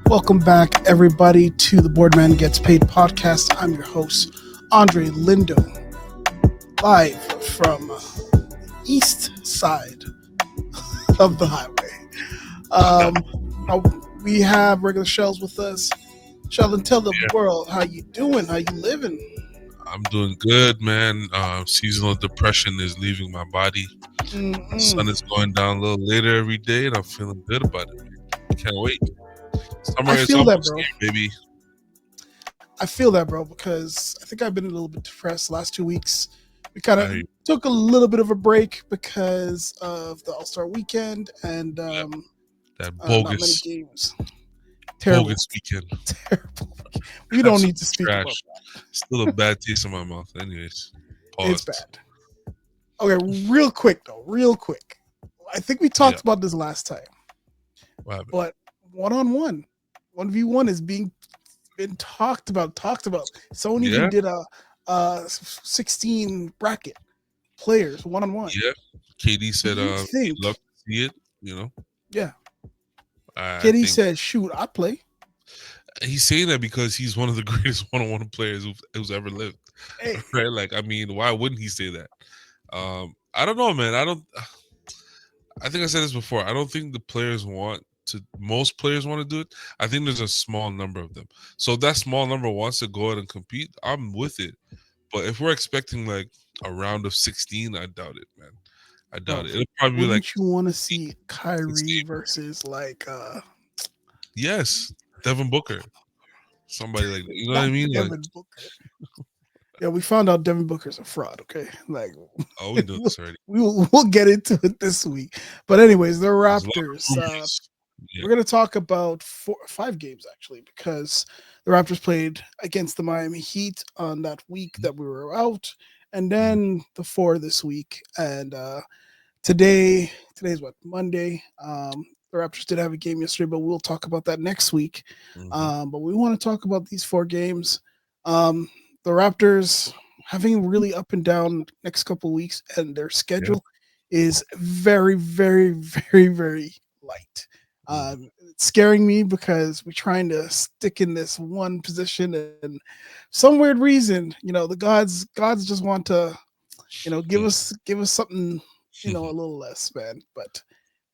Welcome back, everybody, to the Boardman Gets Paid podcast. I'm your host, Andre Lindo, live from east side of the highway. We have regular Shells with us. Sheldon, tell the Yeah, world how you doing, how you living. I'm doing good, man. Seasonal depression is leaving my body. Sun is Mm-mm. going down a little later every day, and I'm feeling good about it. Can't wait. I Summer is feel that, almost bro. here, baby. I feel that, bro, because I think I've been a little bit depressed the last 2 weeks. We kind of I took a little bit of a break because of the All Star weekend and yeah, that not many bogus, games. Terrible, bogus weekend. terrible. We don't need Absolute to speak about trash. that. Still a bad taste in my mouth. Anyways, It's pause. bad. Okay, real quick though, real quick. I think we Yeah, talked about this last time, what happened? but 1-on-1, 1v1 is being been talked about. Sony even Yeah, did a 16 bracket players 1-on-1. yeah. KD Do said you he'd love think? to see it. You know, Yeah, I Kitty think said, "Shoot, I play." he's saying that because he's one of the greatest one-on-one players who's ever lived. Hey, Right? Like, I mean, why wouldn't he say that? I don't know, man. I don't. I think I said this before. I don't think the players want to. Most players want to do it. I think there's a small number of them. So if that small number wants to go out and compete, I'm with it. But if we're expecting like a round of 16, I doubt it, man. I doubt bro, it. It'll probably be like wouldn't you want to 8, see 6 Kyrie games. versus like Yes, Devin Booker, somebody like that. You know what I not mean? Like, Devin Booker? Yeah, we found out Devin Booker's a fraud. Okay, like oh, we know we'll, this already. we'll get into it this week. But anyways, the There's a lot Raptors. of rumors. Yeah. We're gonna talk about 5 games actually because the Raptors played against the Miami Heat on that week that we were out, and Mm-hmm. then the 4 this week. And today's what, Monday. The Raptors did have a game yesterday, but we'll talk about that next week. Mm-hmm. But we want to talk about these 4 games. Um, the Raptors having really up and down next couple of weeks, and their Yeah. schedule is very, very, very, very light. Mm. It's scaring me because we're trying to stick in this one position, and some weird reason, the gods just want to, give us something, a little less, man. But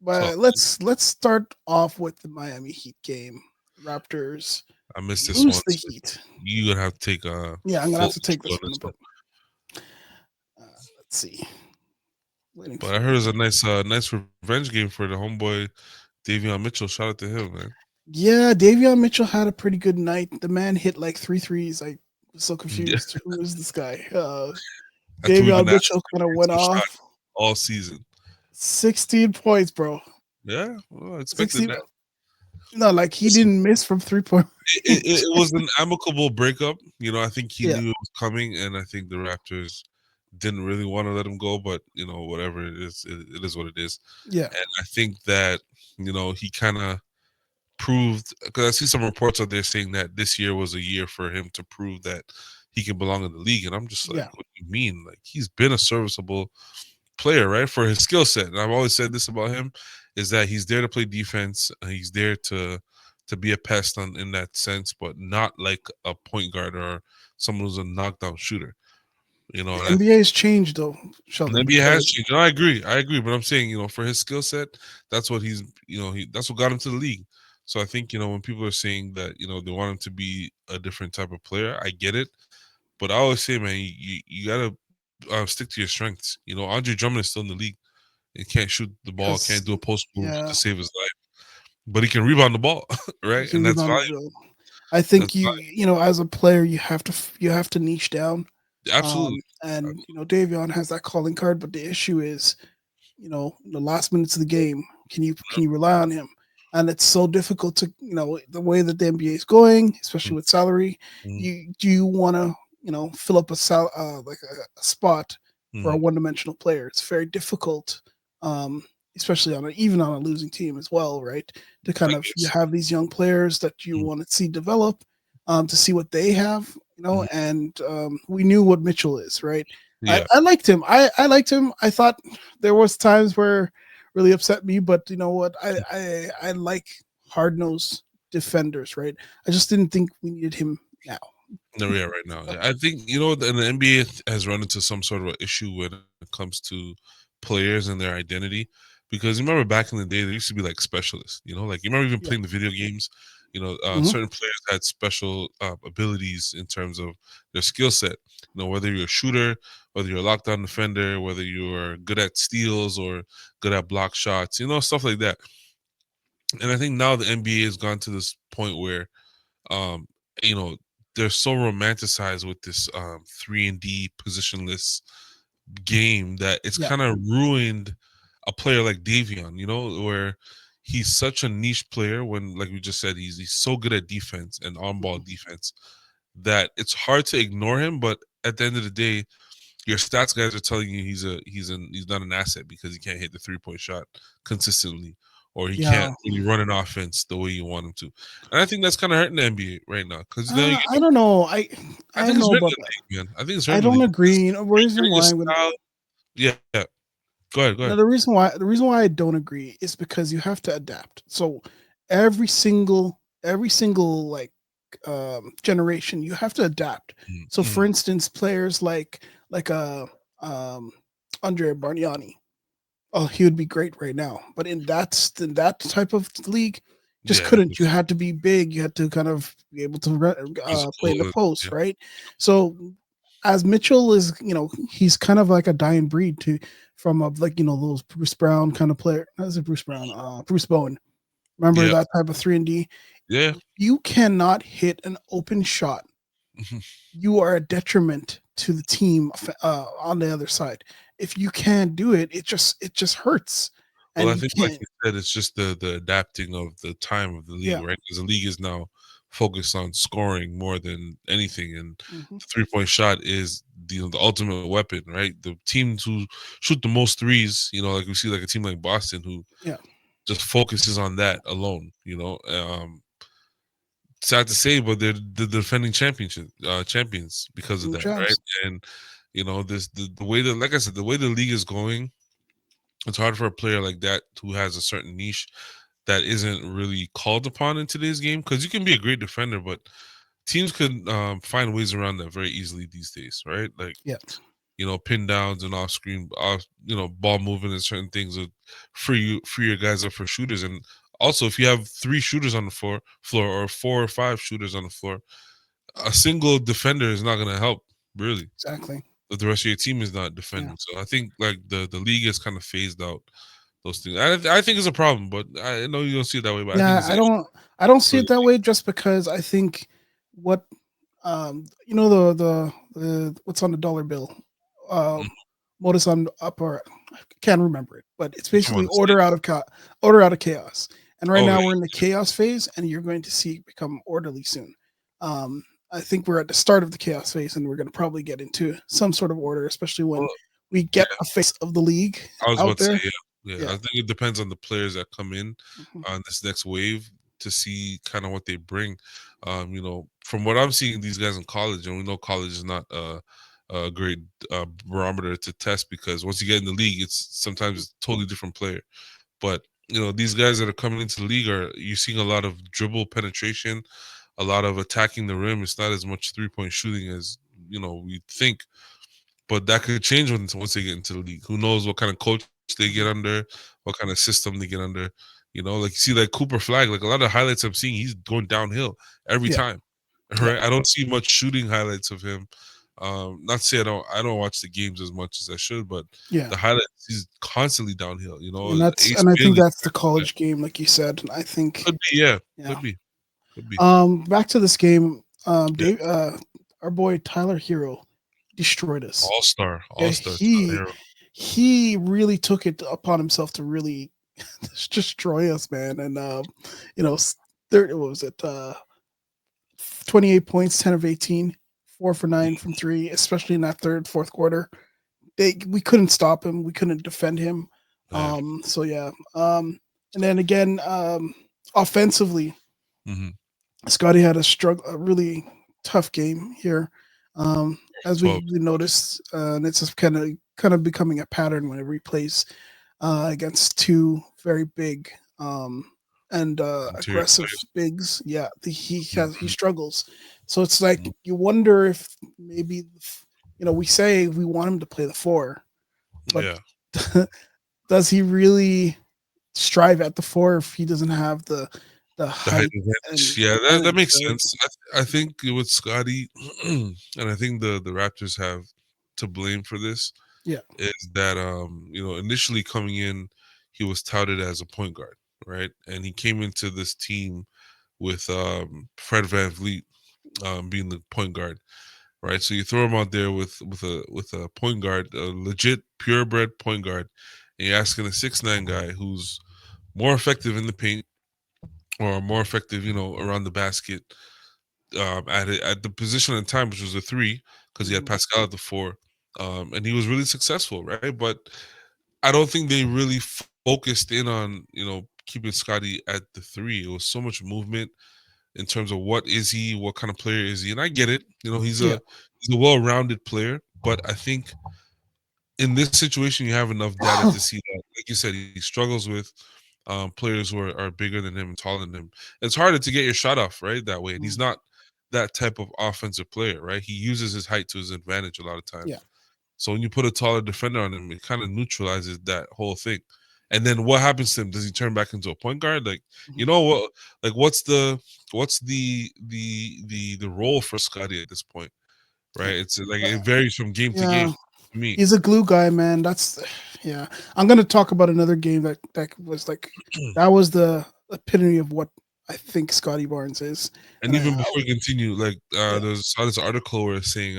Talk. let's start off with the Miami Heat game. Raptors I missed this lose one. the So Heat. you're gonna have to take Yeah, I'm gonna full have to take control this on one, this but one. let's see. Waiting But I for heard it was a nice revenge game for the homeboy Davion Mitchell. Shout out to him, man. Yeah, Davion Mitchell had a pretty good night. The man hit like 3 threes. I was so Yeah, confused. Who is this guy? that's what we've Davion been asking Mitchell kind of for. went Some shot off. all season. 16 points, bro. Yeah, well, I expected 16. that. No, like he Listen, didn't miss from 3 point it range. was an amicable breakup. I think he Yeah, knew it was coming, and I think the Raptors didn't really want to let him go. But whatever it is, it is what it is. yeah, And I think that he kind of proved, because I see some reports out there saying that this year was a year for him to prove that he can belong in the league, and I'm just like, yeah. what do you mean? Like, he's been a serviceable player, right, for his skill set. And I've always said this about him, is that he's there to play defense. He's there to be a pest in that sense, but not like a point guard or someone who's a knockdown shooter. The And I NBA has changed though, and the Sheldon, NBA has because changed. No, I agree. But I'm saying, for his skill set, that's what that's what got him to the league. So I think, when people are saying that, they want him to be a different type of player, I get it. But I always say, man, you gotta stick to your strengths. Andre Drummond is still in the league. He can't shoot the ball, because can't do a post move to yeah, save his life, but he can rebound the ball, you right? can And that's rebound the valuable. ball. I think That's as a player you have to niche down. absolutely. And Davion has that calling card, but the issue is, in the last minutes of the game, can you rely on him? And it's so difficult to, the way that the NBA is going, especially with salary. Mm-hmm. Do you want to, fill up like a spot for a Mm-hmm. one-dimensional player? It's very difficult, um, especially even on a losing team as well, right? To kind I of, you guess. have these young players that you want to see develop, to see what they have, Mm-hmm. and we knew what Mitchell is, right? I, Yeah. I liked him. I liked him. I thought there was times where really upset me, but you know what? I like hard nosed. defenders, right? I just didn't think we needed him now. No, yeah, right now. Yeah. I think the NBA has run into some sort of an issue when it comes to players and their identity, because you remember back in the day there used to be like specialists. Like you remember even Yeah. playing the video games. Hmm. Certain players had special abilities in terms of their skill set. Whether you're a shooter, whether you're a lockdown defender, whether you're good at steals or good at block shots. Stuff like that. And I think now the NBA has gone to this point where um, you know, they're so romanticized with this 3-and-D positionless game that it's Yeah. kind of ruined a player like Davion, where he's such a niche player when, like we just said, he's so good at defense and on-ball Mhm. defense that it's hard to ignore him. But at the end of the day, your stats guys are telling you he's not an asset because he can't hit the 3-point shot consistently, or he can't Yeah. really run an offense the way you want him to. And I think that's kind of hurting the NBA right now because I don't know. I I think don't it's know hurting about the that. league, man. I think it's I hurting the don't league because agree. The reason during a why when style, yeah, yeah. Go ahead, go no, ahead. the reason why I don't agree is because you have to adapt. So every single like generation, you have to adapt. So for Mm-hmm. instance, players like um Andre Bargnani, oh, he would be great right now. But in that type of league, just Yeah, couldn't. You had to be big. You had to kind of be able to play in the physical. post, Yeah, right? So as Mitchell is, he's kind of like a dying breed to from like those Bruce Brown kind of player. Not is it Bruce Brown? Bruce Bowen. Remember yeah, that type of 3-and-D? yeah. You cannot hit an open shot. You are a detriment to the team on the other side. If you can't do it, it just hurts, Well, and I you think, like can't. you said, it's just the adapting of the time of the league, Yeah. right? Because the league is now focused on scoring more than anything, and Hmm. the 3-point shot is the ultimate weapon, right? The teams who shoot the most threes, like we see, like a team like Boston who Yeah. just focuses on that alone. Sad to say, but they're the defending champions because of Mm, that, right? champs. And this the way that, like I said, the way the league is going, it's hard for a player like that who has a certain niche that isn't really called upon in today's game, because you can be a great defender, but teams could find ways around that very easily these days, right? Like Yeah. pin downs and off screen, ball movement and certain things would free your guys up for shooters. And also, if you have 3 shooters on the floor, or 4 or 5 shooters on the floor, a single defender is not going to help really. Exactly. If the rest of your team is not Yeah. defending, so I think like the league has kind of phased out those things. I think it's a problem, but I know you don't see it that way. But I think Yeah. it's an I don't issue for see it that way just because I think what the what's on the dollar bill, mm, modus on upper. I can't remember it, but it's you talking basically about the states. order out of chaos. And right Oh now yeah, we're in the chaos phase, and you're going to see it become orderly soon. Um, I think we're at the start of the chaos phase, and we're going to probably get into some sort of order, especially when well, we get yeah. a face of the league I was out about to say, there. yeah. I Yeah. think it depends on the players that come in Mhm. on this next wave to see kind of what they bring. From what I'm seeing these guys in college, and we know college is not a great barometer to test, because once you get in the league, it's sometimes a totally different player. But these guys that are coming into the league, are you're seeing a lot of dribble penetration, a lot of attacking the rim. It's not as much 3-point shooting as we think, but that could change once they get into the league. Who knows what kind of coach they get Mhm. under, what kind of system they get under. Like you see, like Cooper Flag, like a lot of highlights I'm seeing, he's going downhill every Yeah. time. Yeah. Right? I don't see much shooting highlights of him. Not to say I don't watch the games as much as I should, but Yeah. the highlights, he's constantly downhill. And Ace I think Bailey that's the college game, like you said. I think, could be, yeah, yeah. could be, could be, Back to this game. yeah. Dave, our boy Tyler Hero destroyed us. Yeah, All star, Tyler Hero. he really took it upon himself to really destroy us, man. And you know, what was it? 28 points, 10 of 18, 4 for 9 from three, especially in that third, fourth quarter. We couldn't stop him. We couldn't defend him. Yeah. So yeah. And then again, offensively, Mm-hmm. Scotty had a really tough game here. As 12. we noticed, and it's just kind of becoming a pattern whenever he plays against two very big and interior aggressive players. bigs, yeah, he Mhm. struggles. So it's like you wonder if maybe we say we want him to play the four, but Yeah. does he really strive at the four if he doesn't have the The height height and advantage. Yeah, that advantage, makes right? sense. I think with Scotty, and I think the Raptors have to blame for this Yeah. is that initially coming in, he was touted as a point guard, right? And he came into this team with Fred Van Vliet being the point guard, right? So you throw him out there with a point guard, a legit purebred point guard, and you're asking a 6'9" guy who's more effective in the paint or more effective, around the basket at the position and time, which was a three, because he had Mhm. Pascal at the four, and he was really successful, right? But I don't think they really focused in on keeping Scotty at the three. It was so much movement in terms of what is he, what kind of player is he, and I get it. He's Yeah. a well-rounded player, but I think in this situation you have enough data to see that, like you said, he struggles with players who are bigger than him and taller than him. It's harder to get your shot off, right, that way. And he's Mm. not that type of offensive player, right? He uses his height to his advantage a lot of Yeah. times. So when you put a taller defender on him, it kind of neutralizes that whole thing. And then what happens to him? Does he turn back into a point guard? Like, Mhm. you know what? Like, what's the role for Scotty at this point? Right? It's like Uh, it varies from game to game. yeah. To me, He's a glue guy, man. That's yeah. I'm gonna talk about another game that was like that was the epitome of what I think Scotty Barnes is. and And even before we continue, like, yeah. saw this article where it's saying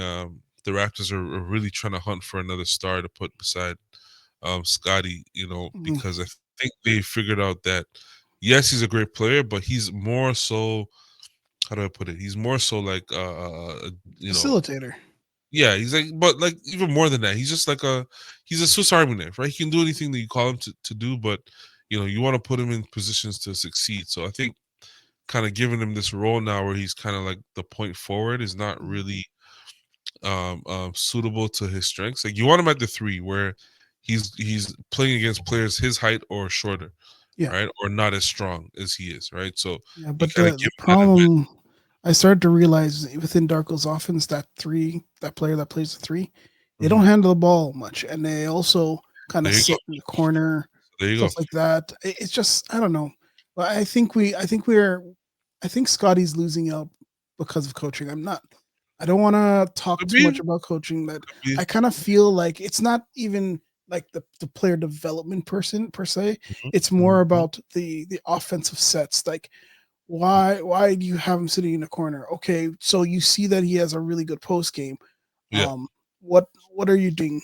the Raptors are really trying to hunt for another star to put beside Scotty, Mhm. because I think they figured out that yes, he's a great player, but he's more so, how do I put it? He's more so like you know, Facilitator. yeah, he's like, but like even more than that, he's just like he's a Swiss Army knife, right? He can do anything that you call him to do, but you want to put him in positions to succeed. So I think kind of giving him this role now where he's kind of like the point forward is not Mhm. really suitable to his strengths. Like you want him at the three where he's playing against players his height or shorter, Yeah. right? Or not as strong as he is, right? So Yeah. you But kind of the give him that advantage. problem I started to realize within Darko's offense that player that plays the three, they Mhm. don't handle the ball much, and they also kind of There you go. sit in the corner, There you go. stuff like that. It's just I don't know, but I think Scotty's losing out because of coaching. I don't want to talk Could too much be. about coaching. That Could be. I kind of feel like it's not even like the player development person per se. Mhm. It's more Mhm. about the offensive sets, like why do you have him sitting in the corner? Okay, so you see that he has a really good post game. Yeah. What are you doing?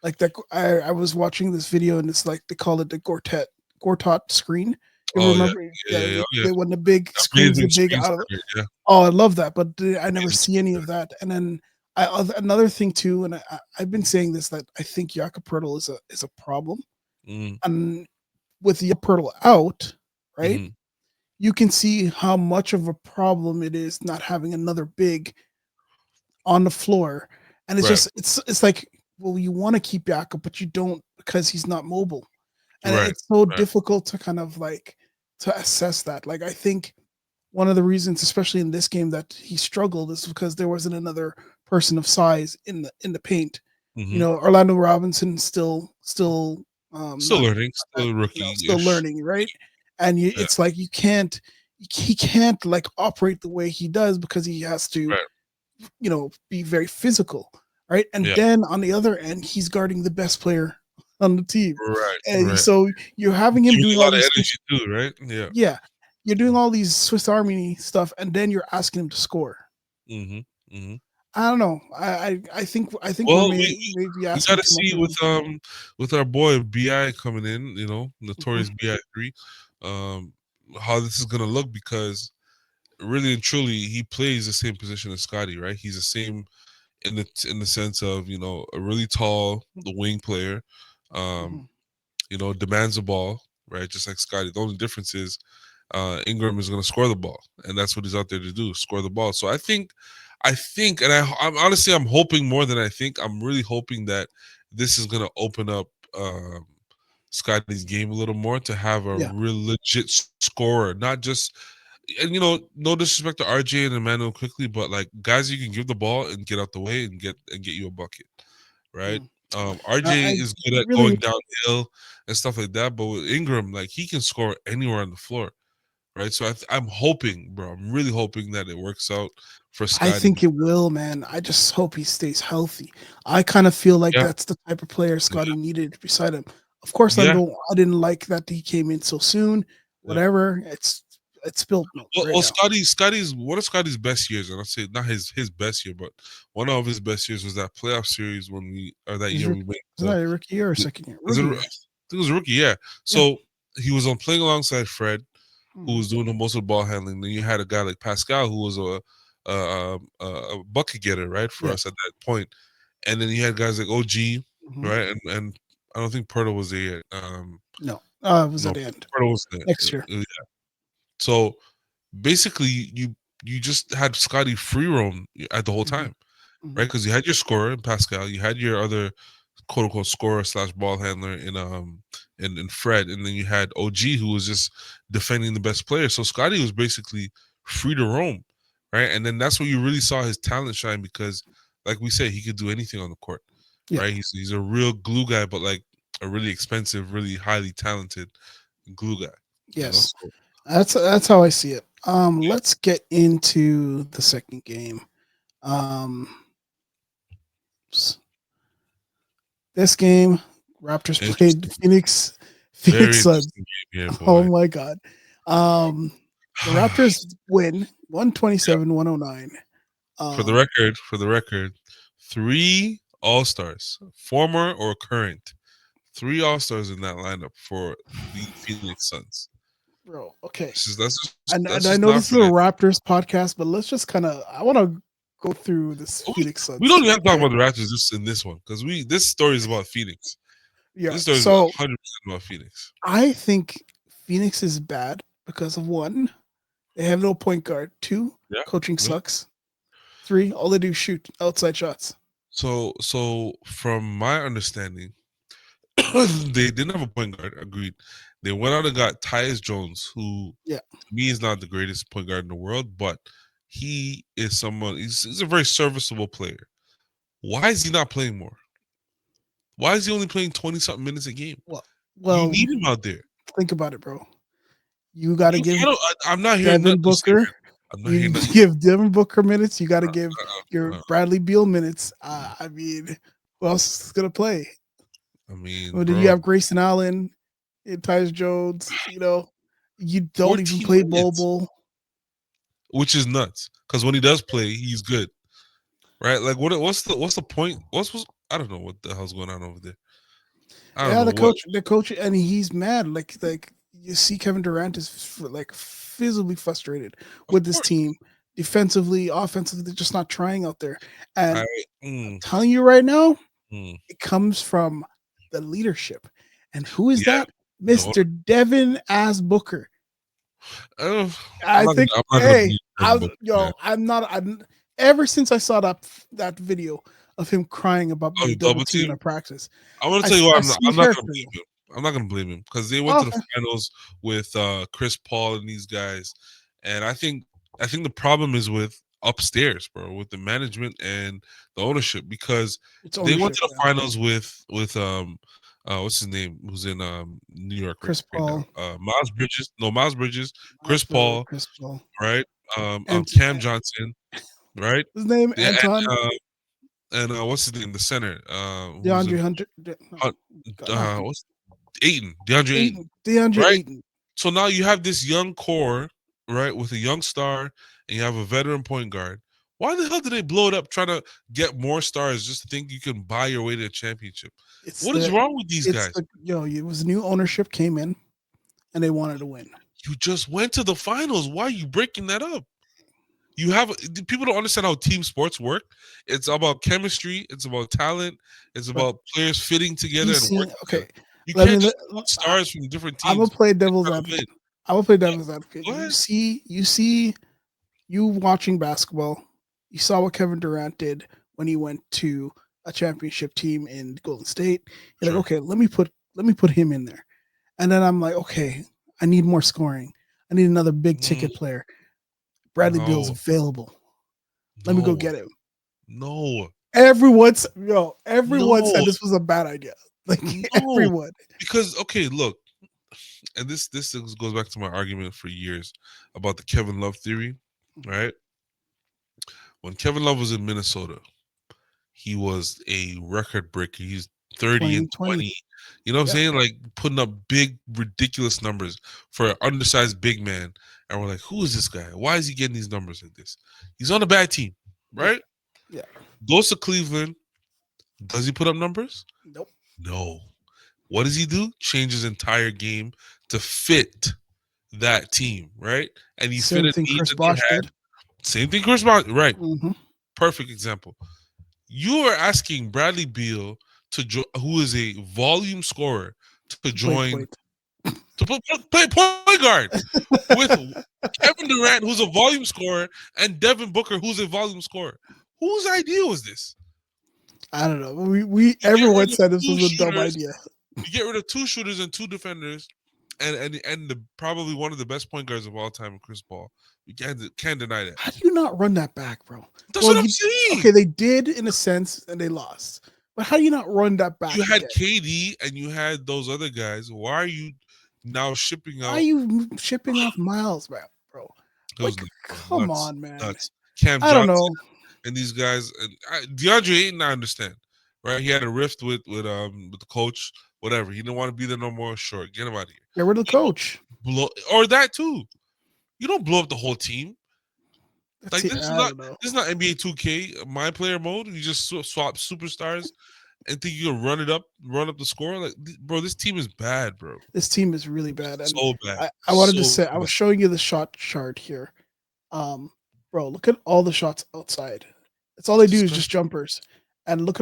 Like that I was watching this video and it's like they call it the Gortat screen. You ever Oh yeah. remember? Yeah. Yeah, Yeah. Yeah. Oh, yeah. when the big screens the Amazing big screen out of setter. Yeah. oh I love that, but I never Amazing see screen any of setter. that. And then another thing too, and I've been saying this that I think Jakob Pertl is a problem, Mm-hmm. and with Jakob Pertl out, right? Mm-hmm. You can see how much of a problem it is not having another big on the floor. And it's Right. just it's like, well, you want to keep Jakob, but you don't because he's not mobile. And Right. it's so Right. difficult to kind of like to assess that. Like I think one of the reasons, especially in this game, that he struggled is because there wasn't another person of size in the paint. Mm-hmm. Orlando Robinson still Still not learning. Still still rookie-ish. learning, right? And Yeah. it's like he can't like operate the way he does because he has to Right. be very physical, right? And Yeah. then on the other end, he's guarding the best player on the team, Right. and Right. so you're having him Giving doing you a all lot of these energy too, right? Yeah. yeah, you're doing all these Swiss Army stuff, and then you're asking him to score. Mm-hmm. Mm-hmm. I don't know. I think we're Well, we maybe we asking got to too much see of him. with our boy Bi coming in. Mhm, Notorious Bi 3, um, how this is gonna look because really and truly he plays the same position as Scotty, right? He's the same in the sense of a really tall the wing player, um, mhm. demands the ball, right? Just like Scotty. The only difference is Ingram is going to score the ball, and that's what he's out there to do, score the ball. So I think, and I'm honestly, I'm hoping more than I think. I'm really hoping that this is going to open up Scotty's game a little more to have a Yeah. real legit scorer, not just. And no disrespect to RJ and Emmanuel quickly, but like guys, you can give the ball and get out the way and get you a bucket, right? Mm. RJ I is good at really going downhill and stuff like that, but with Ingram, like he can score anywhere on the floor, right? So I'm hoping, bro, I'm really hoping that it works out for I Scotty. think it will, man. I just hope he stays healthy. I kind of feel like Yeah, that's the type of player yeah, Scotty needed beside him. Of course, yeah, I didn't like that he came in so soon. yeah. Whatever. It's spilled milk right Well, now. Scotty's one of Scotty's best years, and I'll say not his best year, but one of his best years was that playoff series when we or that He's year rookie. we went. Isn't that a rookie year or second year? Is it? Rookie I year. think it was a rookie, yeah. Yeah. So he was on playing alongside Fred, who Mhm. was doing the most of the ball handling. Then you had a guy like Pascal, who was a bucket getter, right, for Yeah. us at that point. And then you had guys like OG, Mhm. right, and I don't think Perto was there yet. No. It was No, at the end Perto was there. next year. Yeah. So basically, you just had Scotty free roam at the whole Mhm. time, right? Mhm. Because you had your scorer in Pascal, you had your other quote unquote scorer slash ball handler in Fred, and then you had OG who was just defending the best player. So Scotty was basically free to roam, right? And then that's where you really saw his talent shine because, like we said, he could do anything on the court, Yeah. right? He's a real glue guy, but like a really expensive, really highly talented glue guy, Yes. So That's how I see it. Let's get into the second game. Um, s- this game, Raptors played interesting, Phoenix. very Phoenix Suns. interesting game here, Oh boy. my god. Um, the Raptors win 127-109. Um, For the record, three All Stars, former or current, three All Stars in that lineup for the Phoenix Suns. bro, okay. Let's And just I know not this is a forget. Raptors podcast, but let's just kind of I want to go through this We, Phoenix we Suns don't even team, have to talk okay? about the Raptors just in this one because we this story is about Phoenix. Yeah. This story is So 100% about Phoenix. I think Phoenix is bad because of one, they have no point guard. Two, Yeah, coaching yeah. sucks. Three, all they do is shoot outside shots. So from my understanding, they didn't have a point guard. Agreed. They went out and got Tyus Jones, who Yeah. to me is not the greatest point guard in the world, but he is someone. He's a very serviceable player. Why is he not playing more? Why is he only playing 20 something minutes a game? Well, You well, need him out there. think about it, bro. You got to give I'm not hearing Devin nothing you say, Booker. man. I'm not You hearing nothing. give Devin Booker minutes. You got to give your Uh, Bradley Beal minutes. I mean, who else is gonna play? I mean, Well, did you bro, have Grayson Allen and Tyus Jones? You don't even 14 play minutes, Bobo. which is nuts. Because when he does play, he's good, right? Like, what's the point? I don't know what the hell's going on over there. I don't Yeah, know what. the coach, and he's mad. Like you see, Kevin Durant is like visibly frustrated Of with this course, team, defensively, offensively. They're just not trying out there. And I. I'm Mm, telling you right now, mm, it comes from the leadership. And who is yeah, that? the Mister Devin As Booker. Uh, I think. I'm not gonna Hey, believe Devin Booker, man. I'm not. I'm ever since I saw that video of him crying about Oh, being the double double teamed team. at practice, I'm gonna tell you why I see I'm not hair gonna for you. blame him. I'm not gonna blame him because they went to the Okay, finals with Chris Paul and these guys, and I think the problem is with upstairs, bro, with the management and the ownership because it's they went ownership. to the Yeah. finals with what's his name who's in New York Chris right now, Paul, Miles Bridges, Chris Miles Miller, Paul, Chris Paul, right, and Cam Johnson, right, his name yeah, Anton and what's his name, the center, who's in DeAndre Hunter. No, Hunt, not what's Aiton, DeAndre Aiton, Ayton, DeAndre right? Ayton. So now you have this young core, right, with a young star, and you have a veteran point guard. Why the hell did they blow it up trying to get more stars just to think you can buy your way to a championship? It's What is the wrong with these it's guys? the it was new ownership came in and they wanted to win. You just went to the finals. Why are you breaking that up? You have people don't understand how team sports work. It's about chemistry. It's about talent. It's But about players fitting you together and see, working together. okay, You let can't me. just put stars from different I'm gonna teams play and devil's try to win. advocate. I'm gonna play devil's advocate. Go ahead. You watching basketball. You saw what Kevin Durant did when he went to a championship team in Golden State. You're like, Sure. okay, let me put Let me put him in there. And then I'm like, okay, I need more scoring. I need another big Mm, ticket player. Bradley Beal's no, available. Let me go no, get him. no, Everyone no, said this was a bad idea. Like no. everyone. Because okay, look, and this goes back to my argument for years about the Kevin Love theory, right? When Kevin Love was in Minnesota, he was a record breaker. He's 30 and 2020. 20. You know what I'm Yeah, saying? Like putting up big, ridiculous numbers for an undersized big man. And we're like, who is this guy? Why is he getting these numbers like this? He's on a bad team, yeah, right? yeah. Goes to Cleveland. Does he put up numbers? Nope. No. What does he do? Change his entire game to fit that team, right? And he fit Same a thing need Chris that they Bosh had. did. Same thing, Chris Brown. Right. Mm-hmm. Perfect example. You are asking Bradley Beal who is a volume scorer, to Play join point. to play point guard with Kevin Durant, who's a volume scorer, and Devin Booker, who's a volume scorer. Whose idea was this? I don't know. We You get everyone rid of said this two was a dumb shooters. idea. You get rid of two shooters and two defenders, and probably one of the best point guards of all time, Chris Paul. You can't deny that. How do you not run that back, bro? That's Well, what I'm you saying. okay? They did in a sense, and they lost. But how do you not run that You back had again? KD and you had those other guys. Why are you now shipping Why are out? you shipping off Miles, bro? It was Like, nuts, bro. come Nuts, on, man. nuts. Cam I don't Johnson know. and these guys. And DeAndre Ayton, I understand, right? He had a rift with the coach. Whatever. He didn't want to be there no more. Sure, get him out of here. Get rid of the You don't coach. blow, or that too. You don't blow up the whole team. That's Like it. I don't know. this is not NBA 2K my player mode. You just swap superstars and think you can run up the score. Like, bro, this team is bad, bro. This team is really bad, and So bad, I wanted to so say I bad. was showing you the shot chart here. Um, bro, look at all the shots outside. It's all they do is just Disgusting. jumpers, and look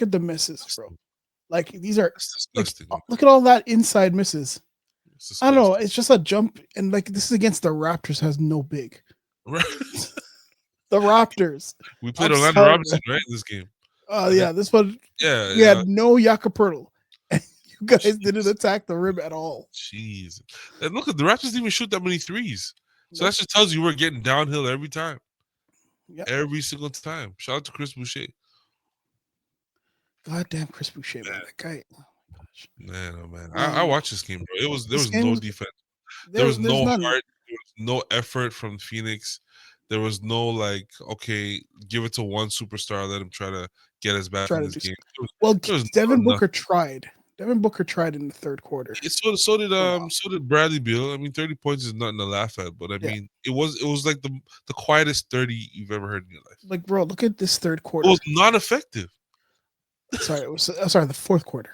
at the misses, bro. Like these are That's like disgusting. Man. look at all that inside misses. It's I don't know. disgusting. It's just a jump, and like this is against the Raptors, has no big. Right? The Raptors. We played I'm Orlando sorry, man. Robinson, right? In this game. Oh And then, yeah, this one yeah, we yeah. had no Yakapurtle, and you guys didn't Jeez. attack the rim at all. Jeez. And look, the Raptors didn't even shoot that many threes. So that Nope. just tells you we're getting downhill every time. Yep. Every single time. Shout out to Chris Boucher. Goddamn Chris Boucher, man. That guy. Oh my gosh. Man, oh man. I Um, watched this game, bro. There this was game no was defense. There was there's no none. heart. There was no effort from Phoenix. There was no like, okay, give it to one superstar, let him try to get us back Try in to this do. game. Well, There was Devin nothing. Booker tried. Devin Booker tried in the third quarter. Went off. So did Bradley Beal. I mean, 30 points is nothing to laugh at, but I Yeah. mean, it was like the quietest 30 you've ever heard in your life. Like, bro, look at this third It quarter. was not effective. Sorry, it was. Sorry, the fourth quarter.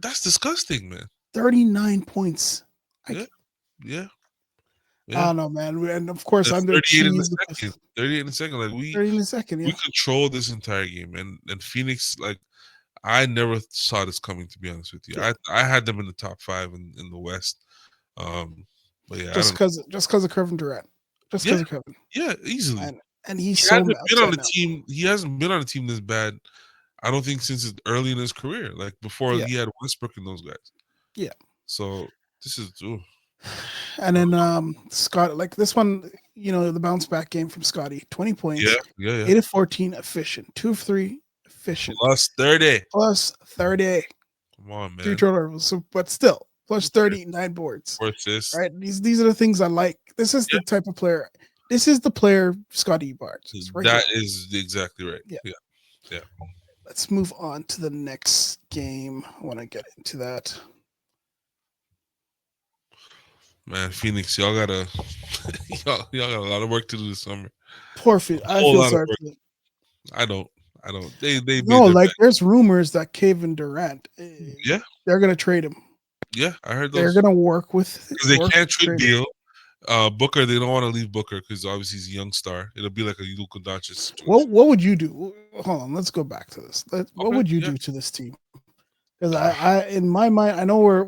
That's disgusting, man. 39 points. Yeah, Like, yeah, I yeah. don't know, man. And of course, And I'm gonna 38 in the cheese second. 38 in the second. Like 30 in a second. we Yeah, controlled this entire game, and Phoenix, like, I never saw this coming. To be honest with you, yeah. I had them in the top five in the West. But yeah, I don't. Just because of Kevin Durant. Just Yeah, because of Kevin. yeah, easily. And he's He so hasn't been on upset a now. team. He hasn't been on a team this bad. I don't think since early in his career, like before Yeah, he had Westbrook and those guys. yeah. So this is And then Scott, like this one, the bounce back game from Scotty, 20 yeah, points, yeah, yeah. 8 of 14, efficient, 2 of 3, efficient, Plus 30. plus 30, Come on, 3 man. turnovers. So, but still, plus 30, 9 boards. Four assists. Right? These are the things I like. This is Yeah, the type of player. This is the player Scotty Barnes is right that here. is exactly right. Yeah. Yeah, yeah. Let's move on to the next game. I want to get into that. Man, Phoenix, y'all gotta y'all got a lot of work to do this summer. Poor Phil. I Whole feel lot of sorry work. for them. I don't. I don't. They No, made their like bed. there's rumors that Kevin Durant, Yeah, they're gonna trade him. yeah. I heard They're those gonna work because they can't to trade trade him. Beal. Booker, they don't want to leave Booker because obviously he's a young star. It'll be like a Luka Doncic situation. What would you do? Hold on, let's go back to this. What Okay, would you yeah. do to this team? Because I in my mind, I know we're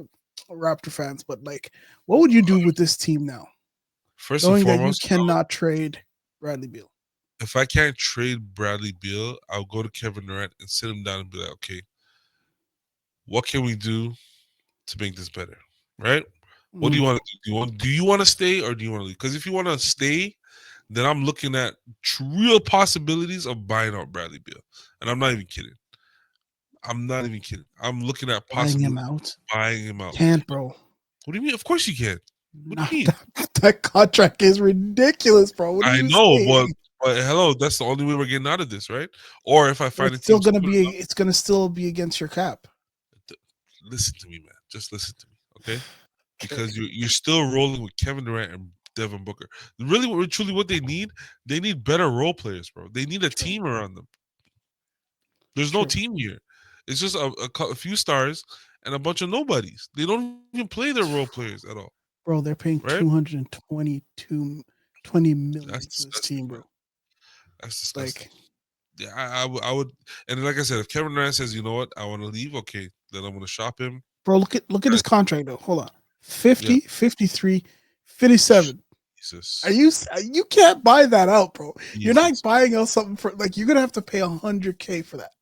Raptor fans, but like, what would you do with this team now, First and knowing that you foremost, cannot trade Bradley Beal? if I can't trade Bradley Beal, I'll go to Kevin Durant and sit him down and be like, okay, what can we do to make this better, right? What do you Mm, want to do? Do you want to stay or do you want to leave? Because if you want to stay, then I'm looking at real possibilities of buying out Bradley Beal, and I'm not even kidding. I'm not even kidding. I'm looking at buying him possibilities out. of buying him out. Can't, bro. What do you mean? Of course you can. What do you Not mean? that contract is ridiculous, bro. What are I you know, but saying? hello, that's the only way we're getting out of this, right? Or if I But find a it's team still gonna stupid be enough, it's gonna still be against your cap. listen to me, man. Just listen to me, okay? Okay, Because you're still rolling with Kevin Durant and Devin Booker. Really, truly, what they need better role players, bro. They need a true, team around them. There's no true, team here. It's just a few stars and a bunch of nobodies. They don't even play their role players at all, bro. They're paying right? 222 20 million for this That's team, bro. that's disgusting. Like, Yeah, I would, and like I said, if Kevin Durant says, you know what, I want to leave, okay, then I'm gonna shop him. bro, look at his Guys, contract though. Hold on. yeah, 50, 53, 57. Are Jesus, you can't buy that out, bro. You're not Jesus. buying out something for like you're gonna have to pay 100K for that.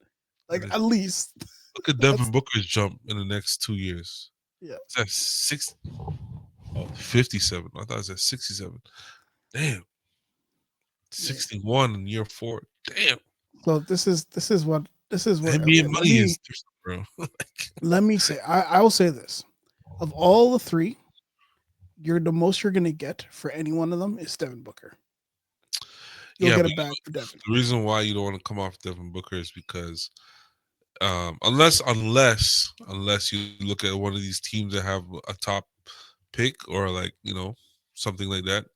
Like Right. at least. Look at That's Devin Booker's jump in the next 2 years. yeah, Is that 57? I thought it was at 67. Damn, yeah. 61 in year four. Damn, So this is what NBA okay, money is different, bro. let me say I will say this. Of all the three, you're the most you're gonna get for any one of them is Devin Booker. You'll Yeah, get a but bag for Devin. the reason why you don't want to come off Devin Booker is because unless you look at one of these teams that have a top pick or like something like that,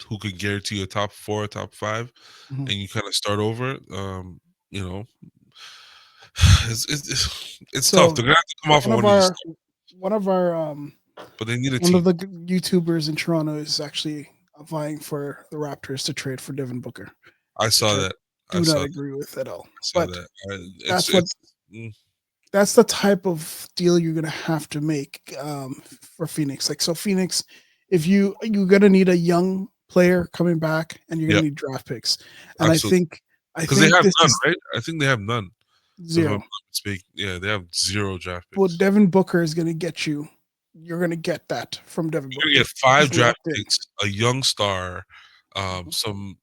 who could guarantee a top four, top five, Mhm. and you kind of start over. You know, it's tough. So They're gonna have to come off one of of one of these, our one of our but they need a one of team. the YouTubers in Toronto is actually vying for the Raptors to trade for Devin Booker, I which saw I that. I do not saw that. agree with at all. I saw But that. that's what It's mm, that's the type of deal you're gonna have to make for Phoenix. Like so, Phoenix, if you're gonna need a young player coming back, and you're yeah, gonna need draft picks, and I absolutely. think I Because they think have this none, is right? I think they have none. If I'm not zero. mistaken, yeah, they have zero draft What picks. Devin Booker is gonna get you, you're gonna get that from Devin You're gonna Booker. get five He's draft locked in. picks, a young star, Mhm. some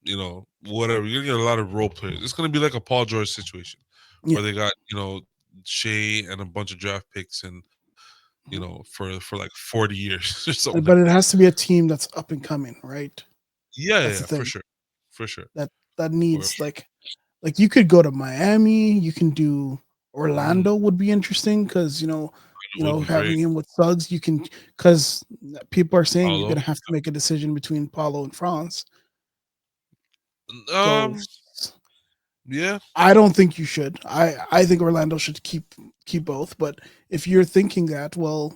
whatever. You're gonna get a lot of role players. It's gonna be like a Paul George situation Yeah. where they got Shea and a bunch of draft picks and Mhm. for like 40 years or something But like it that. has to be a team that's up and coming, right? Yeah, yeah, That's the yeah, for thing sure, for sure, that that for needs sure. like you could go to Miami, you can do Mm, Orlando would be interesting because it would be great. having him with Suggs, you can because people are saying you're Paulo. gonna have to make a decision between Paulo and France. So Um, yeah. I don't think you should. I think Orlando should keep both. But if you're thinking that, well,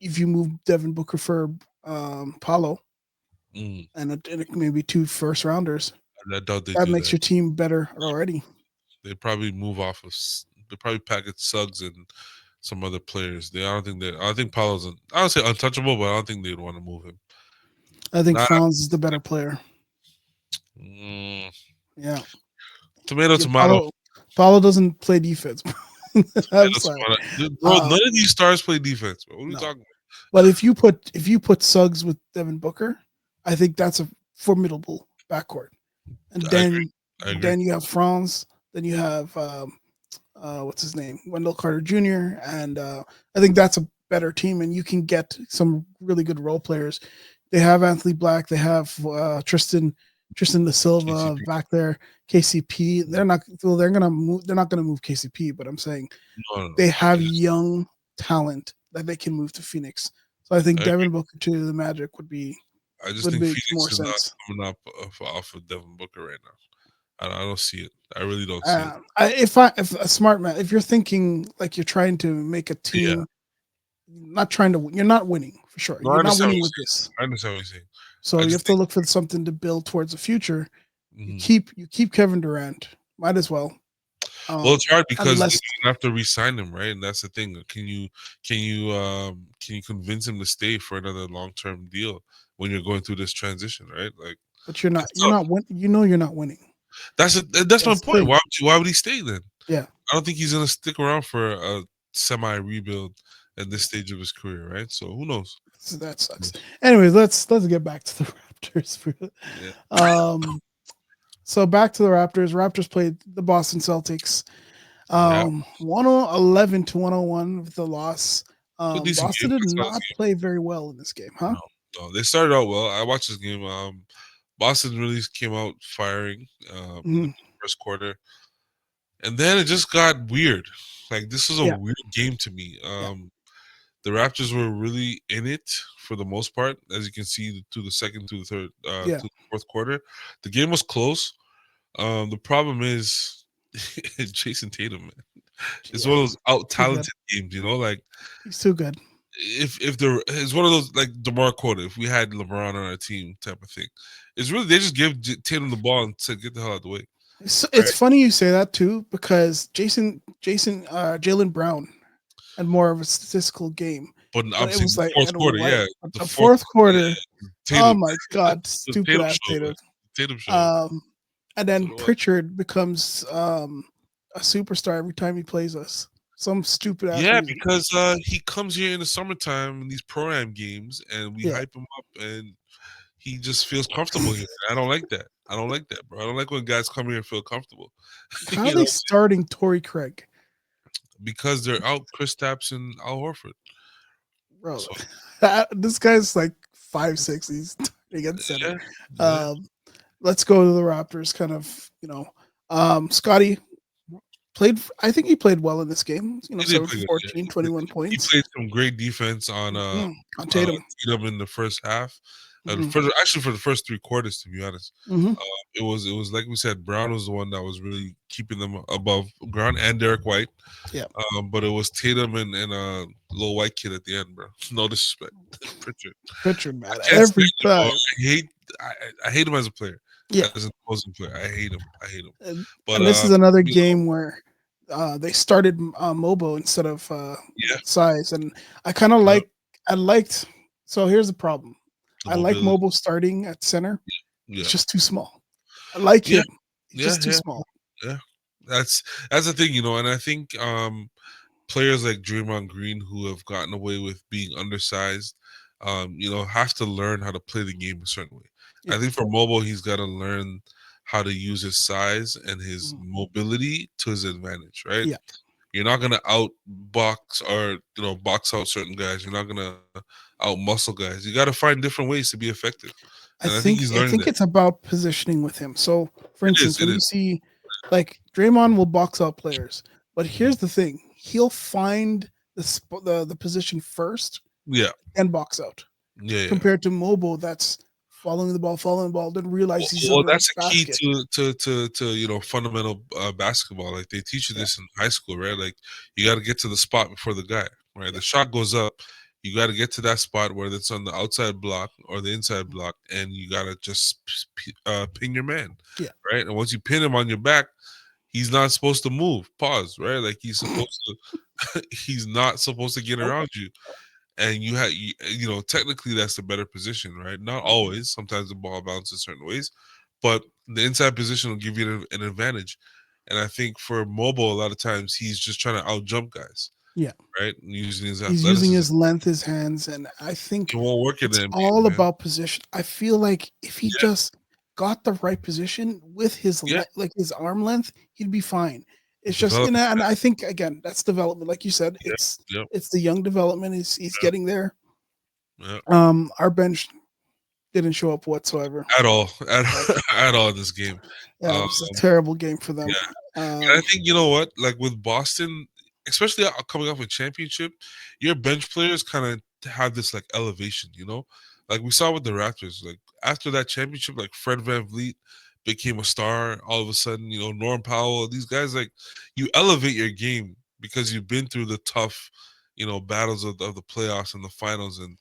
if you move Devin Booker for Paulo Mm, and it maybe two first rounders, I doubt they that do makes that. your team better already. They probably move off of. They probably package Suggs and some other players. I don't think I don't think Paulo's. I don't say untouchable, but I don't think they'd want to move him. I think Not Franz is the better player. mm, Yeah. tomato, Yeah, tomato, Paulo doesn't play defense. I'm tomato, sorry. tomato. Dude, bro, Uh, none of these stars play defense. Bro. What are we no. talking But if you put Suggs with Devin Booker, I think that's a formidable backcourt. And about? I agree. then I agree. then you have Franz, then you have what's his name, Wendell Carter Jr. And I think that's a better team, and you can get some really good role players. They have Anthony Black, they have Tristan Da Silva KCP. back there, KCP. They're not well, they're not gonna move KCP, but I'm saying No, no, no. they have I just, young talent that they can move to Phoenix. So I think I agree. Devin Booker to the Magic I just would think make Phoenix more is not sense. coming up off of Devin Booker right now. I don't see it. I really don't see it. If a smart man, if you're thinking like you're trying to make a Yeah. team, not trying to, you're not winning for sure. No, I You're not understand what winning you're with saying. this. I understand what you're saying. So I you just have to think. look for something to build towards the future. You Mhm. keep Kevin Durant. Might as well. Well, it's hard because Unless, you have to re-sign him, right? And that's the thing. Can you convince him to stay for another long-term deal when you're going through this transition, right? Like but it's you're tough. not win. You're not winning. That's my That's the point. thing. Why would he stay then? Yeah. I don't think he's gonna stick around for a semi rebuild at this stage of his career, right? So who knows? So that Who sucks. knows? Anyways, let's get back to the Raptors. Yeah, um, so back to the Raptors. Raptors played the Boston Celtics. yeah. 111 to 101 with the loss. It's a decent Boston game. did I saw this not game. play very well in this game, huh? No, no, they started out well. I watched this game. Boston really came out firing in the Mhm. first quarter, and then it just got weird. Like this was a Yeah, weird game to me. yeah, The Raptors were really in it for the most part, as you can see to the second, to the third, yeah, to the fourth quarter. The game was close. The problem is Jason Tatum, man. It's yeah. one of those out Too good. talented games, you know. Like He's too good. if the it's one of those like DeMar quote. If we had LeBron on our team, type of thing. It's really they just give Tatum the ball and say get the hell out of the way, It's right? funny you say that too because Jalen Brown had more of a statistical game, But but I'm it saying was the like fourth and quarter, white. yeah, But the the fourth, fourth quarter, yeah, oh Tatum, my god, the stupid Tatum ass show, man. Tatum. Tatum show. Um, and So then what? Pritchard becomes a superstar every time he plays us. Some stupid ass Yeah, reason. because he comes here in the summertime in these pro-am games, and we Yeah. hype him up, and he just feels comfortable here. I don't like that. I don't like that, bro. I don't like when guys come here and feel comfortable. How are you they know, starting Torrey Craig? because they're out Chris Tapps and Al Horford. Bro, So this guy's like 5'6". He's starting at center. yeah, yeah. Um, let's go to the Raptors. Kind of, Scotty played. I think he played well in this game. He did 7 play for good. Yeah, 14, he played 21 good. He points. played some great defense On Tatum. Tatum in the first half. Hmm. Actually, for the first three quarters, to be honest, Hmm. it was like we said. Brown was the one that was really keeping them above ground, and Derek White. Yeah, But it was Tatum and little white kid at the end, bro. No disrespect, Pritchard. Pritchard, I man, can't stand every him, bro. time. I hate him as a player, Yeah, as an opposing player. I hate him. I hate him. and, But and this is another you know, game where they started Mobo instead of yeah, size, and I kind of yeah, like. I liked. So here's the problem. the I like mobility. Mobo starting at center. He's Yeah, just too small. I like yeah, him. He's yeah, just too yeah, small. yeah. That's that's the thing, and I think players like Draymond Green who have gotten away with being undersized, have to learn how to play the game a certain way. I Yeah, think for mobile, he's got to learn how to use his size and his mhm, mobility to his advantage, right? yeah. You're not gonna outbox or box out certain guys. You're not gonna out muscle guys. You got to find different ways to be effective, and I I think he's think I learning think that. it's about positioning with him. So, for It is. instance, It when you is. see like Draymond will box out players, but Mhm. here's the thing: he'll find the position first Yeah. and box out. Yeah. Yeah. Compared to Mobo, that's following the ball, didn't Well, realize he's well, under a that's a key basket. to fundamental basketball. Like they teach you Yeah, this in high school, right? Like you got to get to the spot before the guy, right? yeah, The shot goes up, you got to get to that spot whether it's on the outside block or the inside block, and you got to just pin your man, yeah. right? And once you pin him on your back, he's not supposed to move. Pause, right? Like he's supposed to, he's not supposed to get Nope. around you, and technically that's the better position, right? Not Mhm. always. Sometimes the ball bounces certain ways, but the inside position will give you an advantage. And I think for mobile, a lot of times he's just trying to out jump guys, Yeah. right? And using his He's using athleticism. his length, his hands, and I It think won't work in it's the NBA, all man. about position. I feel like if he Yeah, just got the right position with his yeah. like his arm length, he'd be fine. It's just Development. and I think again that's development, like you said. Yeah, yep, It's the young development. He's yeah, getting there. yeah. Our bench didn't show up whatsoever. At all, at, Like, at all in this game. yeah, it Um, was a terrible game for them. yeah. And I Um, think you know what, like with Boston, especially coming off a championship, your bench players kind of have this like elevation, like we saw with the Raptors. Like after that championship, like Fred VanVleet became a star. All of a sudden, Norm Powell, these guys like you elevate your game because you've been through the tough, battles of the playoffs and the finals, and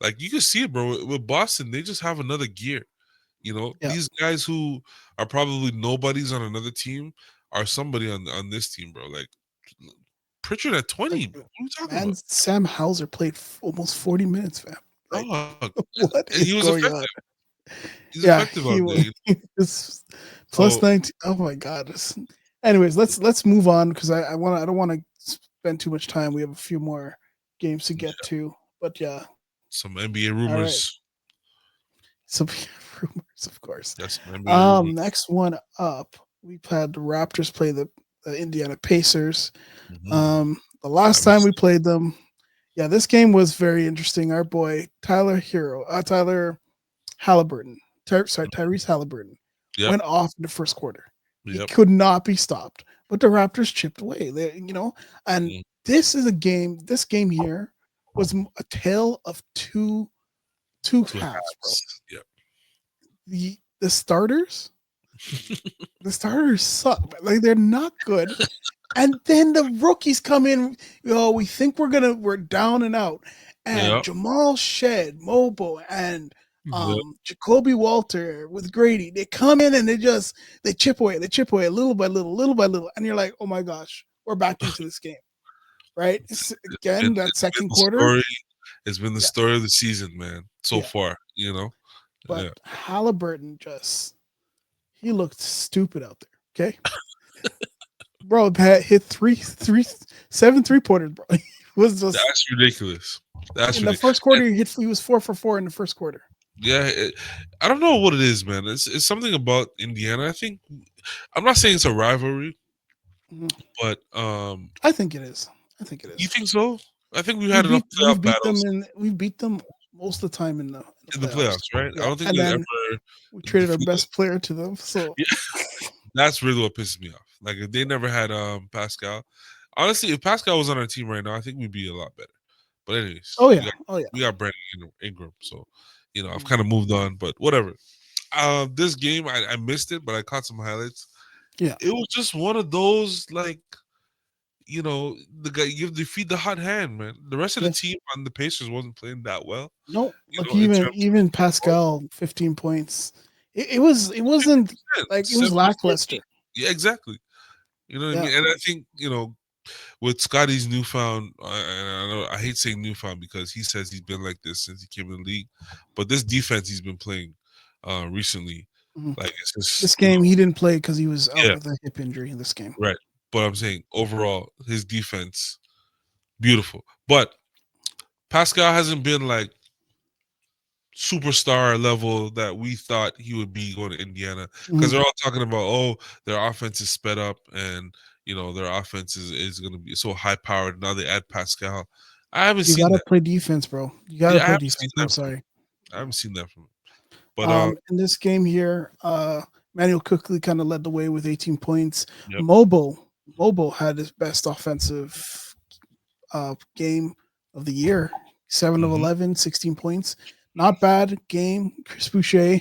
like you can see it, bro. With Boston, they just have another gear. yeah, These guys who are probably nobodies on another team are somebody on this team, bro. Like Pritchard at 20, like bro. What are you talking man, about? Sam Hauser played almost 40 minutes, man. Like, Dog. what And is he was going on? effective. He's Yeah, effective out there. he was plus So 19. Oh my god. Anyways, let's move on because I don't want to spend too much time. We have a few more games to get to. But yeah, Some NBA all right. rumors. Some rumors, of course. That's some NBA rumors. Next one up, we had the Raptors play the Indiana Pacers. The I last time we missed played them, yeah, this game was very interesting. Our boy Tyler Halliburton, Tyrese Halliburton, it. Yep. went off in the first quarter. He Yep. could not be stopped, but the Raptors chipped away. And Mm, this is a game. This game here was a tale of two two halves, bro. halves. Yep. The starters, the starters suck. Like they're not good. And then the rookies come in. We think we're down and out. And Yep. Jamal Shed, Mobo, and Yep. Jacoby Walter with Grady, they come in and they chip away, little by little by little. And you're like, oh my gosh, we're back into this game. Right? And Again, that it's been second the quarter. story. It's been the Yeah. story of the season, man. So Yeah. far, you know. But Yeah. Halliburton he looked stupid out there. Okay. Bro, that hit seven 3-pointers, bro. He was just That's ridiculous. That's in the ridiculous. first quarter. He was 4 for 4 in the first quarter. Yeah, I don't know what it is, man. It's something about Indiana. I think I'm not saying it's a rivalry, Mhm. but I think it is. I think it you is. think so? I think we've had enough We've playoff beat them battles we beat them most of the time in the in the playoffs. playoffs, right? I Yeah, don't think and we then ever we traded our defeated. best player to them. So Yeah, that's really what pisses me off. Like if they never had Pascal, honestly, if Pascal was on our team right now, I think we'd be a lot better. But anyways, oh yeah, oh yeah, we got Brandon Ingram, so I've Mhm. kind of moved on. But whatever. This game I missed it, but I caught some highlights. yeah, It was just one of those like the guy you defeat the hot hand, man. The rest of the yes. team on the Pacers wasn't playing that well, No, like in even terms of Pascal, 15 points. It wasn't like it was 70 14. lackluster. Yeah, exactly. You know what I Yeah. mean? And I think, with Scotty's newfound, and I know I hate saying newfound because he says he's been like this since he came in the league, but this defense he's been playing recently, Mhm. like it's This just, game he didn't play because he was out yeah, with a hip injury in this game. right. But I'm saying overall, his defense, beautiful. But Pascal hasn't been like superstar level that we thought he would be going to Indiana because Mhm. they're all talking about, oh, their offense is sped up and their offense is going to be so high powered now they add Pascal. I haven't You seen gotta that. play defense, bro. You gotta Yeah, I play haven't seen defense. I'm that from him. sorry. I haven't seen that from him. But In this game here, Manuel quickly kind of led the way with 18 points. yep. Mobile had his best offensive game of the year. 7 of Hmm. 11, 16 points. Not bad game. Chris Boucher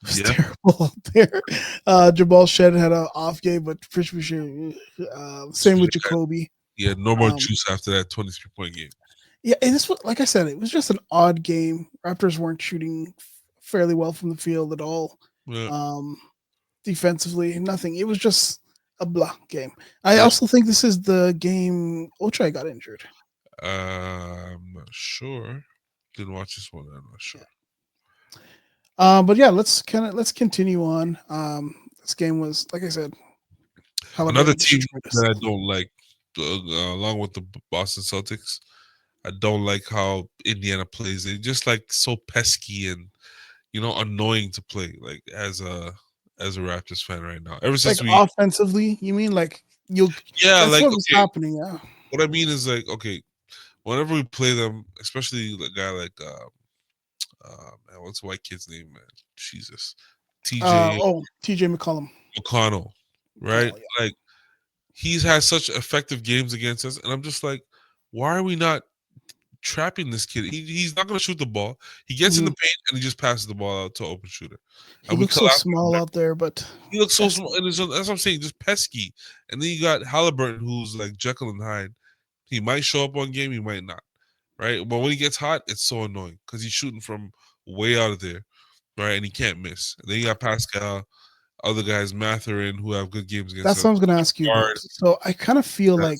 was Yeah. terrible out there. Jabal Shed had an off game, but Chris Boucher, same with Jacoby. He had no more Um, juice after that 23-point game. yeah, and this was, like I said, it was just an odd game. Raptors weren't shooting fairly well from the field at all. Yeah. Um, Defensively, nothing. It was just a blah game. I Yeah. also think this is the game Ochai got injured. I'm not sure. Didn't watch this one. I'm not sure. Yeah. But yeah, let's continue on. This game was, like I said, Another Halliburton team destroyed us. that I don't like, along with the Boston Celtics, I don't like how Indiana plays. They just like so pesky and annoying to play. Like as a Raptors fan right now. Ever Like since we, offensively, you mean like you? yeah, That's like what was okay. happening. Yeah. What I mean is like okay, whenever we play them, especially a guy like man, what's the white kid's name, man? Jesus, TJ TJ McCollum. McConnell, right? McConnell. Yeah. Like he's had such effective games against us, and I'm just like, why are we not trapping this kid? He's not going to shoot the ball. He gets in the Mhm. paint and he just passes the ball out to open shooter, He and we looks so collapse on small him. out there, but He looks so that's small, and that's what I'm saying, just pesky. And then you got Halliburton, who's like Jekyll and Hyde. He might show up one game, he might not, right? But when he gets hot, it's so annoying because he's shooting from way out of there, right? And he can't miss. And then you got Pascal, other guys, Matherin, who have good games against that's us. what I was going to ask you Guard, about. So I kind of feel like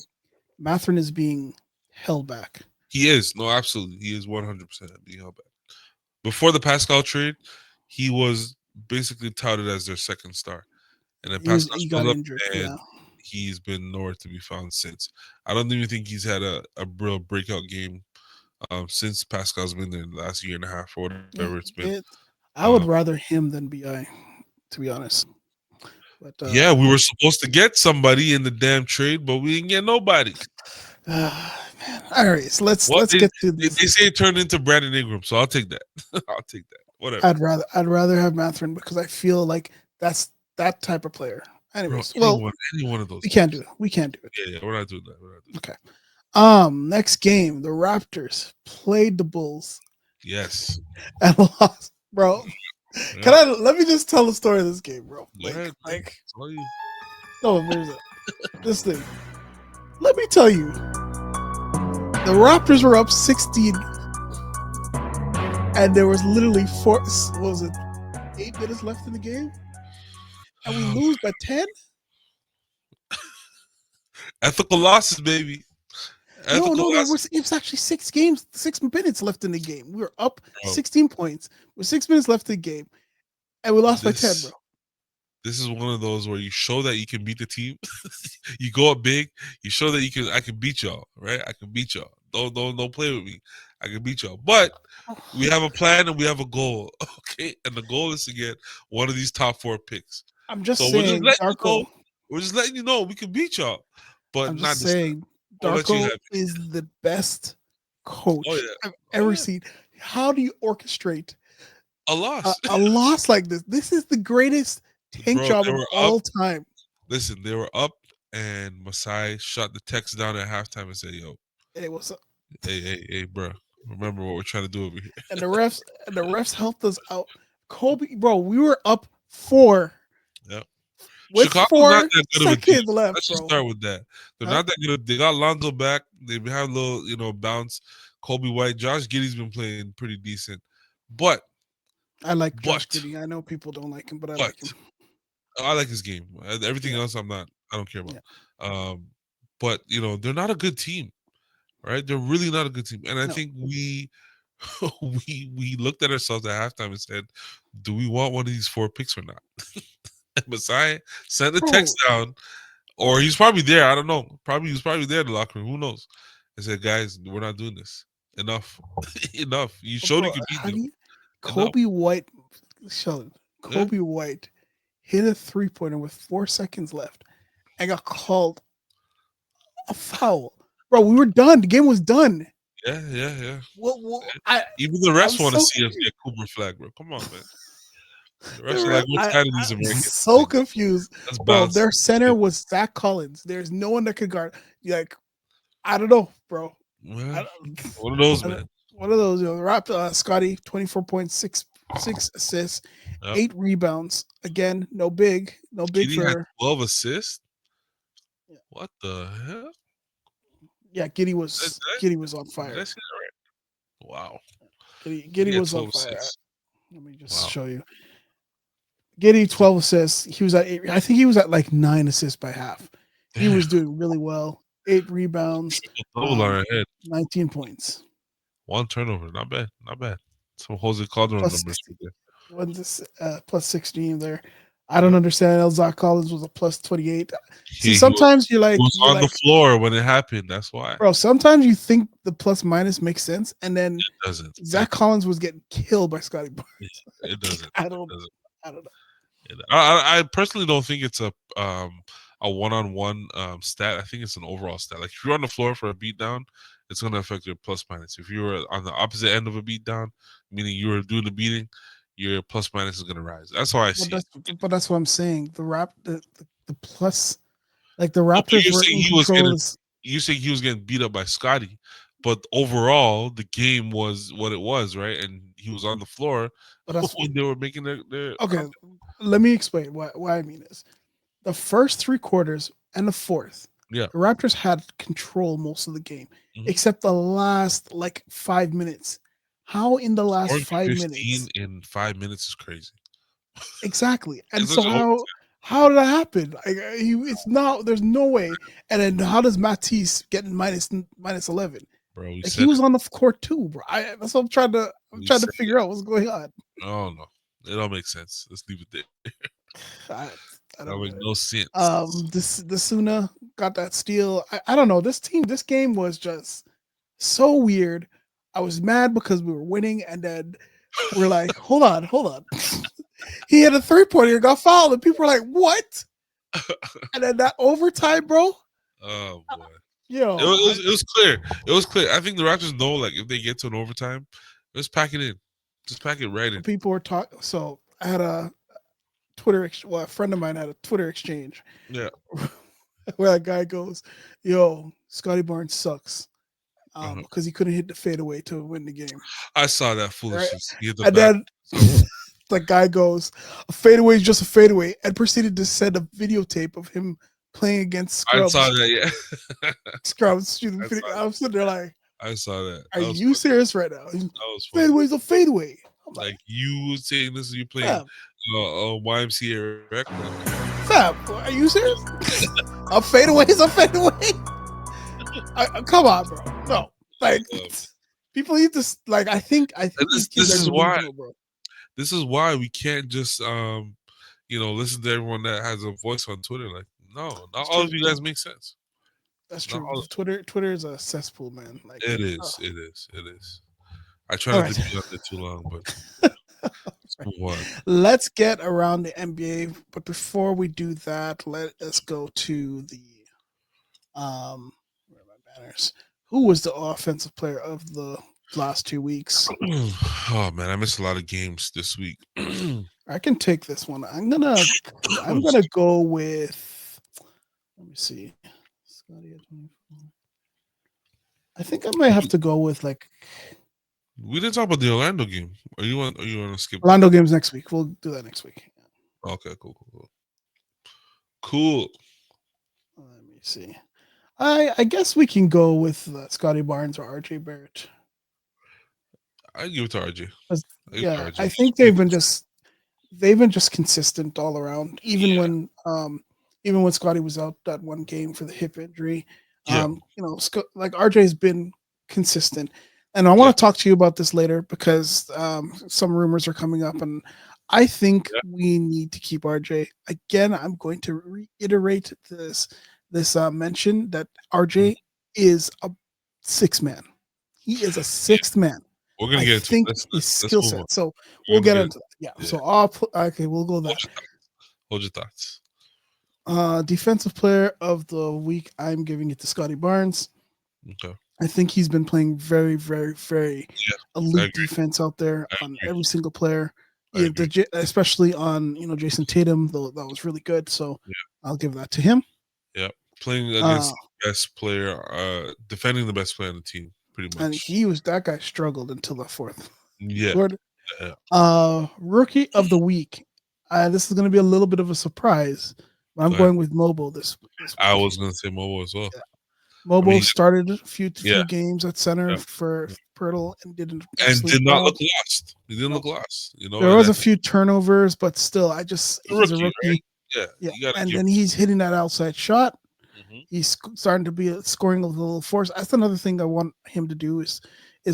that's- Matherin is being held back. he is no, absolutely, he is 100% being held back. Before the Pascal trade, he was basically touted as their second star. And then Pascal He shows got up injured. and Yeah. he's been nowhere to be found since. I don't even think he's had a real breakout game since Pascal's been there in the last year and a half or whatever it's been. I would rather him than Bi, to be honest. But Yeah, we were supposed to get somebody in the damn trade, but we didn't get nobody. man. All right, so What let's get to this. they say it turned into Brandon Ingram, so I'll take that. I'll take that. Whatever, I'd rather have Matherin because I feel like that's that type of player. bro. Anyways, well, Any one of those we can't guys. do it. We can't do it. Yeah, we're not doing that. We're not doing Okay. Next game, the Raptors played the Bulls Yes. and lost, bro. Yeah. Let me just tell the story of this game, bro. Go ahead. Like, Tell you. no, there's this thing. Let me tell you, the Raptors were up 16, and there was literally 8 minutes left in the game, and we lose by 10. Ethical losses, baby. Ethical No, losses, it was actually 6 minutes left in the game. We were up bro. 16 points with 6 minutes left in the game, and we lost by 10, bro. This is one of those where you show that you can beat the team. You go up big. You show that I can beat y'all, right? I can beat y'all. Don't play with me. I can beat y'all. But we have a plan and we have a goal, okay? And the goal is to get one of these top 4 picks. I'm just So saying, Darko. We're just letting you know we can beat y'all, but I'm not just this time. saying, We'll let you Darko have it. is the best coach Oh, yeah. I've ever seen. How do you orchestrate A loss. a loss like this? This is the greatest tank Bro, job they of were all up. time. Listen, they were up, and Masai shot the text down at halftime and said, "Yo, It was, hey, bro, remember what we're trying to do over here." and the refs helped us out. Kobe, bro, we were up 4 Yeah. with Chicago's not 4 that good of a team. seconds left, Let's just bro. start with that. They're Huh? not that good. They got Lonzo back. They have a little, bounce. Kobe White, Josh Giddey's been playing pretty decent, but I like Josh but Giddey. I know people don't like him, but I but like him. I like his game. Everything Yeah, else, I'm not. I don't care about. yeah. But they're not a good team, right? They're really not a good team, and I No, think we we looked at ourselves at halftime and said, "Do we want one of these 4 picks or not?" And Messiah sent the bro. text down, or he's probably there. I don't know. He was probably there in the locker room. Who knows? I said, "Guys, we're not doing this. Enough, enough. You showed you Bro, could beat how them. do you Enough." Kobe White, Sheldon, Yeah. Kobe White hit a 3-pointer with 4 seconds left and got called a foul. Bro, we were done. The game was done. Yeah. What Even the I'm refs want to so see us confused. get Cooper flag, bro. Come on, man. The The refs are like, "What side of these I'm Americans so playing? confused. Let's Bro, bounce." their center was Zach Collins. There's no one that could guard. You're like, I don't know, bro. I Well, don't, one of those, I don't, man. one of those, Scotty, 24.6 assists, Yep. 8 rebounds. Again, no big Kitty had for 12 assists. yeah. What the hell? Yeah, Did, Giddy was on did I fire. see that right? Wow. Giddy Kitty had was on 12 fire. assists. Let me just Wow. show you. Giddy 12 assists. He was at 8. I think he was at like 9 assists by half. He Damn. was doing really well. 8 rebounds, Triple double on our head. 19 points. 1 turnover. Not bad. Not bad. Some Jose Calderon Plus numbers 16. right there. Plus 16 there. I don't Yep. understand. Zach Collins was a plus 28. See, He was, sometimes he was on the floor when it happened. That's why. bro, sometimes you think the plus minus makes sense, and then It doesn't. Zach Collins was getting killed by Scotty Barnes. It doesn't. I It don't doesn't. I don't know. I personally don't think it's a one-on-one stat. I think it's an overall stat. Like if you're on the floor for a beatdown, it's gonna affect your plus minus. If you were on the opposite end of a beatdown, meaning you were doing the beating, your plus minus is gonna rise. That's how I But see it. that's what I'm saying. The plus, like the Oh, but Raptors were in control. you saying he was getting beat up by Scotty, but overall the game was what it was, right? And he was on the floor But that's when they were making their okay. Let me explain why I mean this. The first 3 quarters and the fourth, yeah. the Raptors had control most of the game, Mhm. except the last like 5 minutes. How in the last Scoring 5 minutes? 15 in 5 minutes is crazy. Exactly. And It's so such an how did that happen? Like it's not. There's no way. And then how does Matisse get minus 11? bro. We Like he said was it. on the court too, bro. That's what I'm We trying to said it. figure out what's going on. Oh no, it don't make sense. Let's leave it there. I That don't make get it. no sense. This the Suna got that steal. I don't know. This game was just so weird. I was mad because we were winning, and then we're like, hold on. He had a 3-pointer, got fouled, and people were like, what? And then that overtime, bro. Oh boy. Yo, It was clear. It was clear. I think the Raptors know, like, if they get to an overtime, just pack it in. Just pack it right in. people were talking. So I had a well, a friend of mine had a Twitter exchange Yeah. where that guy goes, "Yo, Scotty Barnes sucks Uh-huh. because he couldn't hit the fadeaway to win the game." I saw that Right, foolishness. He hit the and back. then the guy goes, "A fadeaway is just a fadeaway," and proceeded to send a videotape of him playing against I saw Scrubs. that. Yeah. Scrubs shooting. I saw I'm sitting there like, I saw that. "Are That was you funny. serious right now? That was funny. Fadeaway's a fadeaway." I'm like, Like, you saying this, you playing "Fam, YMCA rec? Like, come on. fam, are you serious? A fadeaway is a fadeaway." Come on, bro. No, like Um, people need to like. I and think these kids this are is why delusional, bro. we can't just listen to everyone that has a voice on Twitter. Like, no, not It's all of true. you guys make sense. That's Not true. all. Twitter is a cesspool, man. Like, It is. It is. It is. I try all not to right. be on there too long, but let's move on. Let's get around the NBA, but before we do that, let us go to the where are my banners? Who was the offensive player of the last 2 weeks? Oh man, I missed a lot of games this week. I can take this one. I'm gonna go with. Let me see. Scotty at 24. I think I might have to go with like We didn't talk about the Orlando game. Are you want to skip that? Orlando games next week. We'll do that next week. Okay, cool. Cool. Let me see. I guess we can go with Scotty Barnes or RJ Barrett. I give it to RJ. I give it to Yeah, I RJ. think they've been just consistent all around. Even when Scotty was out that one game for the hip injury, Yeah, like RJ's been consistent. And I yeah, want to talk to you about this later because some rumors are coming up, and I think yeah. we need to keep RJ. Again, I'm going to reiterate this mention that Mhm. RJ is a six man. He is a sixth man. We're gonna I get into it. think his Let's skill move on. set. So We're we'll gonna get get into that. Yeah. yeah. So I'll put okay, we'll go Hold that. your thoughts. Hold your thoughts. Defensive player of the week, I'm giving it to Scotty Barnes. Okay. I think he's been playing very, very, very Yeah, I elite agree. defense out there I on agree. every single player. I Yeah, agree. especially on Jason Tatum, though that was really good. So Yeah, I'll give that to him. yeah. Playing Uh, against the best player, defending the best player on the team, pretty and much. that guy struggled until the fourth Yeah. quarter. Yeah. Rookie of the week. This is going to be a little bit of a surprise, but I'm Go ahead. going with Mobile this I week. was gonna say Mobile as well. Yeah. I mean, Mobile started a yeah, few games at center yeah. for Pirtle and did an And excellent did not job. look lost. He didn't No, look lost, there and was I a think few turnovers, but still, a he's a rookie, right? rookie. Yeah, Yeah, you gotta and give. then he's hitting that outside shot. Mm-hmm. He's starting to be scoring a little force. That's another thing I want him to do is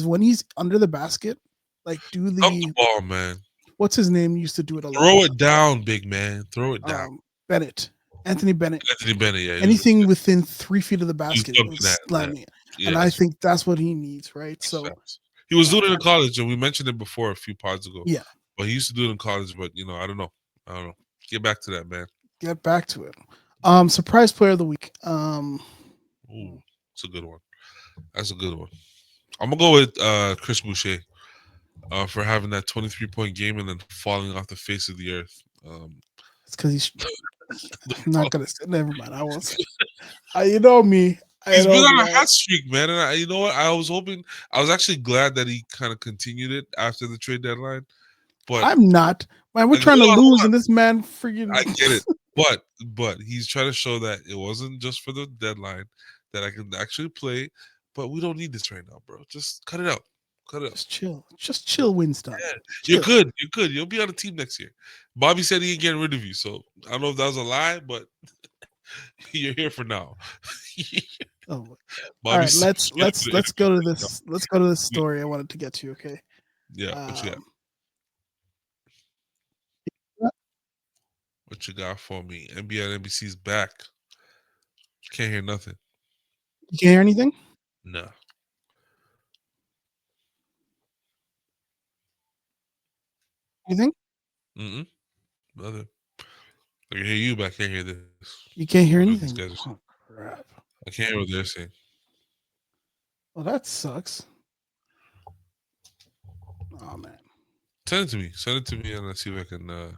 when he's under the basket, like do Dump the the ball, man. what's his name used to do it a lot. Throw it down, big man. Throw it down. Bennett, Anthony Bennett. Anthony Bennett, yeah, Anything within 3 feet of the he was basket, it dunking was that. Yeah, slamming it, and yeah, I think that's what he needs, right? that's So, facts. He was uh, doing it in college, and we mentioned it before a few pods ago. yeah, But he used to do it in college, but I don't know. I don't know. Get back to that, man. get back to it. Surprise player of the week. Ooh, it's a good one. That's a good one. I'm gonna go with Chris Boucher for having that 23-point game and then falling off the face of the earth. It's because he's. I'm not gonna say. Never mind. I won't say. You know me. I He's been know on me. a hot streak, man. And you know what? I was actually glad that he kind of continued it after the trade deadline. But I'm not. Man, we're trying to hold lose, on. and this man I freaking. get it. But he's trying to show that it wasn't just for the deadline, that I can actually play. But we don't need this right now, bro. Just cut it out. Cut it out. Just chill. Just chill, Winston. Yeah, you're Chill. good. You're good. You'll be on the team next year. Bobby said he ain't getting rid of you, so I don't know if that was a lie, but you're here for now. Oh, all Bobby right. said Let's go to this. Let's go to this story I wanted to get to. Okay. Yeah, what you got? Um, What you got for me? NBA and NBC's back. Can't hear nothing. You can't hear anything? No. Anything? Nothing. I can hear you, but I can't hear this. You can't hear I don't know what anything. these guys are saying. Oh, crap. I can't hear what they're saying. Well, that sucks. Oh, man. Send it to me. Send it to me, and let's see if I can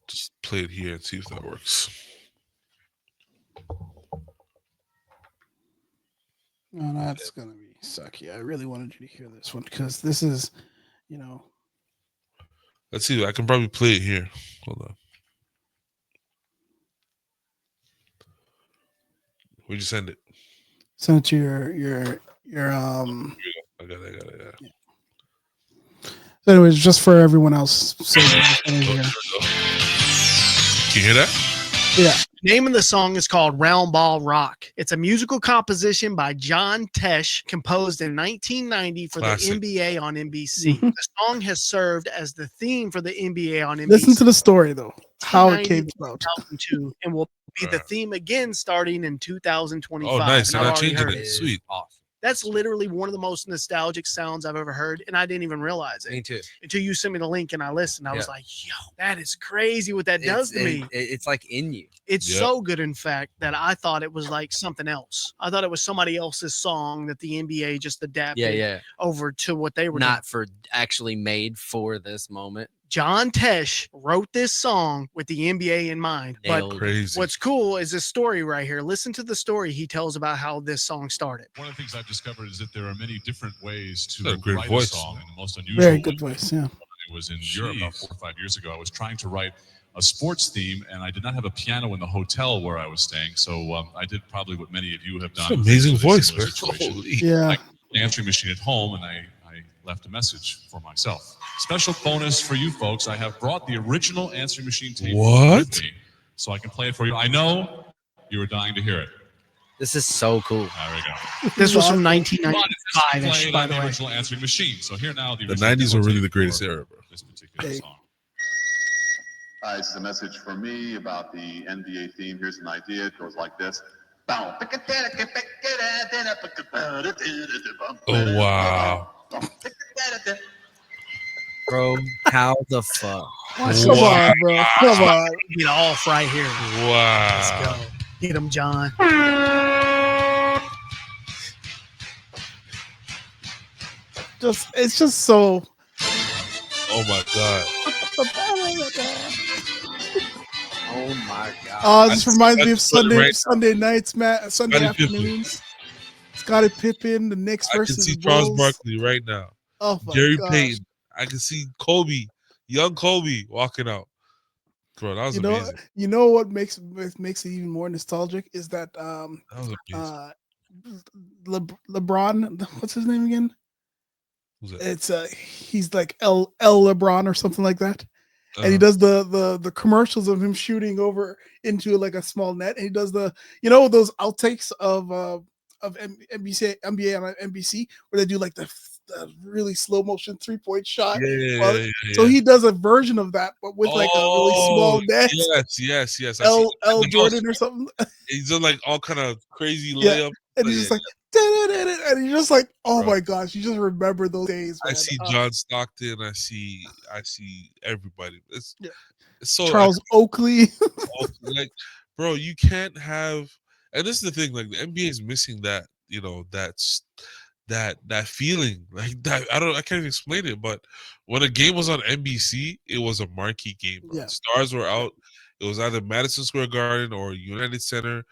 just play it here and see if that works. Oh, that's going to be sucky. I really wanted you to hear this one because this is, you know. Let's see. I can probably play it here. Hold on. Where'd you send it? Send it to your I got it. Yeah. So anyways, just for everyone else, so you just wanna hear. Can you hear that? Yeah. Name of the song is called Round Ball Rock. It's a musical composition by John Tesh, composed in 1990 for Classic. the NBA on NBC. Mhm. The song has served as the theme for the NBA on NBC. Listen to the story though, how it came about. 2002, and will be the theme again starting in 2025. Oh, nice. And They're I've not already changing heard it. it. Sweet. Awesome. That's literally one of the most nostalgic sounds I've ever heard, and I didn't even realize it Me too. until you sent me the link and I listened. I was like, "Yo, that is crazy! What that does to me." It's like in you. It's Yep. so good, in fact, that I thought it was like something else. I thought it was somebody else's song that the NBA just adapted over to what they were Not for actually made for this moment. John Tesh wrote this song with the NBA in mind. Nailed But it. Crazy. what's cool is this story right here. Listen to the story he tells about how this song started. One of the things I've discovered is that there are many different ways to Got a great write voice. a song, and the most unusual Very way good voice, yeah. it was in Europe about Jeez. 4 or 5 years ago. I was trying to write a sports theme, and I did not have a piano in the hotel where I was staying, so I did probably what many of you have It's done. an with amazing a voice, similar man. situation. Holy. Yeah. An answering machine at home, and I left a message for myself. Special bonus for you folks, I have brought the original answering machine tape What? with me, so I can play it for you. I know you were dying to hear it. This is so cool. There we go. This was from But it's 1995-ish, played by on the the way. original answering machine. So here now the The original 90s were really tape the greatest for era, bro. this particular Hey. song. Hi, this is a message from me about the NBA theme. Here's an idea. It goes like this. Oh, wow. Bro, how the fuck? Come on, bro. Come on. Get off right here. Let's Wow. go. Get him, John. It's just so. Oh, my God. Oh my god. Oh, this reminds me of That's right. Sunday nights, man. Sunday Scottie Pippen. afternoons. Scottie Pippen, the Knicks I can versus see the Charles Bulls. Barkley right now. Oh my Gary gosh. Payton. I can see Kobe, young Kobe, walking out. Bro, that was amazing. You know what makes it even more nostalgic is that That was amazing. LeBron, what's his name again? Who's that? It's he's like L LeBron or something like that. And he Uh-huh. does the commercials of him shooting over into like a small net, and he does those outtakes of NBA on NBC where they do like the really slow motion 3-point shot. Yeah. So he does a version of that, but with like a really small net. Yes. I see L the Jordan most- or something. He's done like all kind of crazy Yeah. layup. And he's just like, and you're just like, oh Bro. my gosh, you just remember those days. I Man. see John Stockton. I see everybody. It's so Charles Oakley. like, bro, you can't have. And this is the thing. Like the NBA is missing that. That feeling. Like that. I can't even explain it. But when a game was on NBC, it was a marquee game. Bro. Yeah. Stars were out. It was either Madison Square Garden or United Center.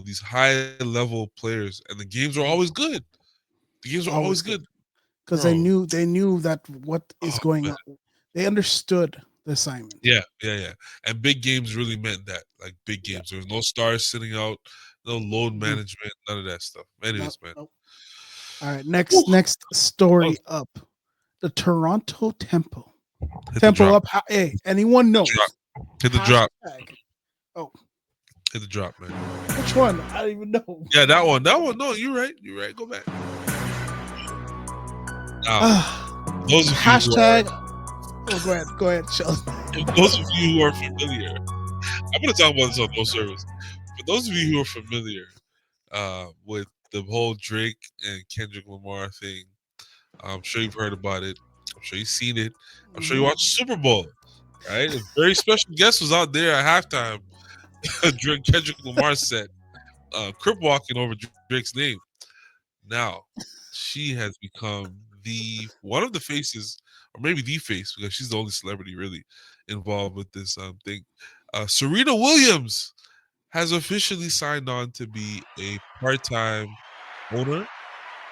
These high level players, and the games were always good. The games were always good. Because Bro. they knew that what is going man. on. They understood the assignment. Yeah. And big games really meant that. Like big games. There was no stars sitting out, no load management, none of that stuff. Anyways, man. Nope. All right, next story up. The Toronto Temple. Hit the Temple drop. up. Hey, anyone knows? Hit the drop. Hashtag. Hit the drop, man. Which one? I don't even know. Yeah, that one. No, you're right. Go back. Now, those of you who Hashtag Oh, go ahead, Sheldon. For those of you who are familiar, I'm going to talk about this on no service. For those of you who are familiar with the whole Drake and Kendrick Lamar thing, I'm sure you've heard about it. I'm sure you've seen it. I'm sure you watched Super Bowl, right? A very special guest was out there at halftime during Kendrick Lamar set, crip walking over Drake's name. Now, she has become one of the faces, or maybe the face, because she's the only celebrity really involved with this thing. Serena Williams has officially signed on to be a part-time owner,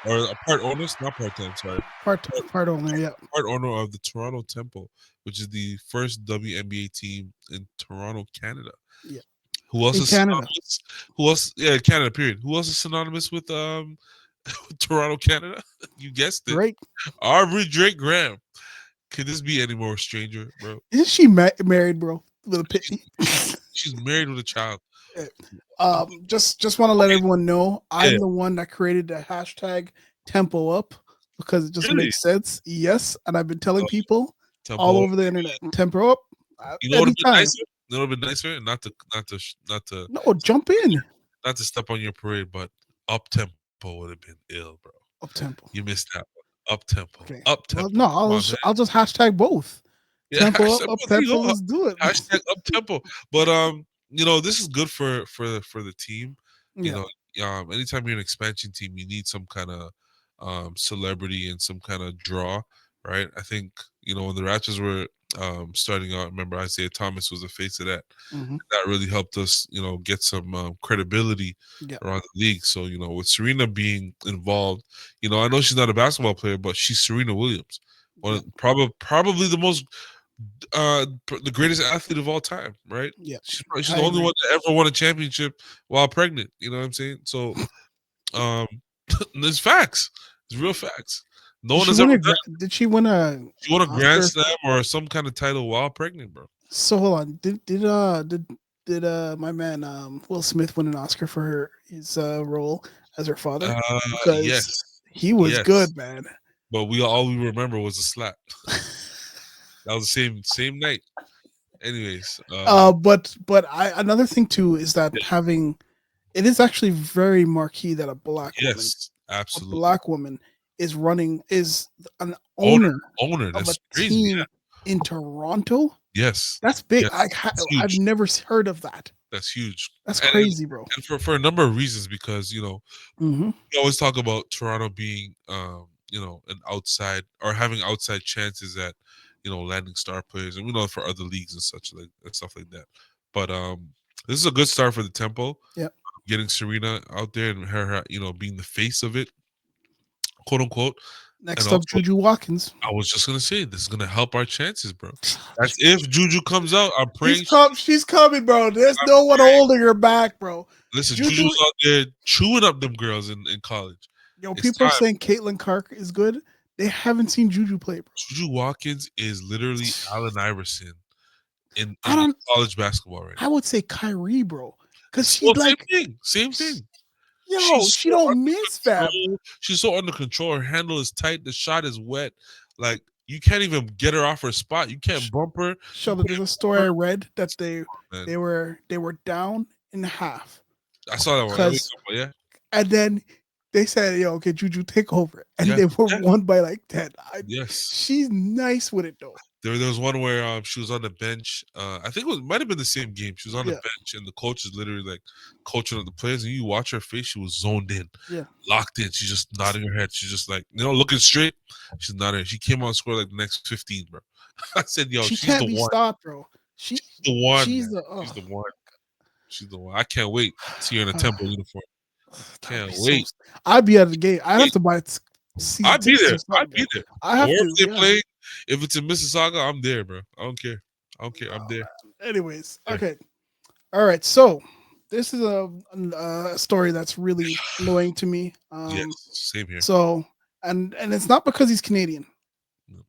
or a part owner, not part-time, sorry, Part owner, yeah. part owner of the Toronto Temple, which is the first WNBA team in Toronto, Canada. Yeah. Who else In is Canada. synonymous? Who else? Yeah, Canada. Period. Who else is synonymous with Toronto, Canada? You guessed it. Right? Aubrey Drake Graham. Could this be any more stranger, bro? Isn't she married, bro? With a Pitney? She's married with a child. Just want to let everyone know I'm Yeah. the one that created the hashtag Tempo Up because it just Really? makes sense. Yes, and I've been telling people Tempo all up. over the internet. Tempo Up. You know what would be Anytime. nicer? You know what would be nicer? Not to No, jump in. not to step on your parade, but up tempo would have been ill, bro. Up tempo. You missed that one. Up tempo. Okay. Up tempo. Well, no, I'll just hashtag both. Tempo hashtag up both. There you tempo. go. Let's do it. Hashtag up tempo. But this is good for the team. Yeah. You know, anytime you're an expansion team, you need some kind of celebrity and some kind of draw, right? I think when the Raptors were starting out, remember Isaiah Thomas was the face of that. Mhm. That really helped us, get some credibility Yeah. around the league. So with Serena being involved, I know she's not a basketball player, but she's Serena Williams, probably the most the greatest athlete of all time, right? Yeah. She's the only one that ever won a championship while pregnant. You know what I'm saying? So, there's facts. It's real facts. No one has ever done it. Did she win a? She won a Grand Oscar? Slam or some kind of title while pregnant, bro. So hold on. Did my man Will Smith win an Oscar for his role as her father? Because Yes, he was yes. good, man. But all we remember was the slap. That was the same night. Anyways, but another thing too is that it is actually very marquee that a black woman is an owner of That's a crazy, team in Toronto. Yes, That's big. Yes, I've never heard of that. That's huge. That's crazy, bro. And for a number of reasons, because Mhm. we always talk about Toronto being an outside or having outside chances at landing star players, and we know for other leagues and such and stuff like that. But this is a good start for the Tempo. Yeah, getting Serena out there and her being the face of it, quote unquote. Next And up, also, Juju Watkins. I was just gonna say this is gonna help our chances, bro. That's if Juju comes out. I'm praying she's coming, bro. There's no one holding her back, bro. Listen, Juju's out there chewing up them girls in college. Yo, people are saying Caitlin Clark is good. They haven't seen Juju play, bro. Juju Watkins is literally Allen Iverson in college basketball right now. I would say Kyrie, bro, because she's same thing. Yo, she don't miss that. She's so under control. Her handle is tight. The shot is wet. Like you can't even get her off her spot. You can't bump her. Sheldon, there's a story I read that they were down in half. I saw that one. Yeah. And then they said, "Yo, okay, Juju, take over," and they were won by like 10. Yes, she's nice with it though. There was one where she was on the bench. I think it might have been the same game. She was on the bench, and the coach is literally like coaching up the players. And you watch her face; she was zoned in, locked in. She's just nodding her head. She's just like looking straight. She's nodding. She came on and scored like the next 15, bro. I said, "Yo, she's the one. Stopped, bro. She's the one. She's the one. She's the one. I can't wait to see her in a Temple uniform. Can't wait. I'd be at the game. I'd have to buy it. I'd be there. I have to. They play. If it's in Mississauga, I'm there, bro. I don't care. I'm there. Anyways, okay. All right. So this is a story that's really annoying to me. Yes, same here. So and it's not because he's Canadian.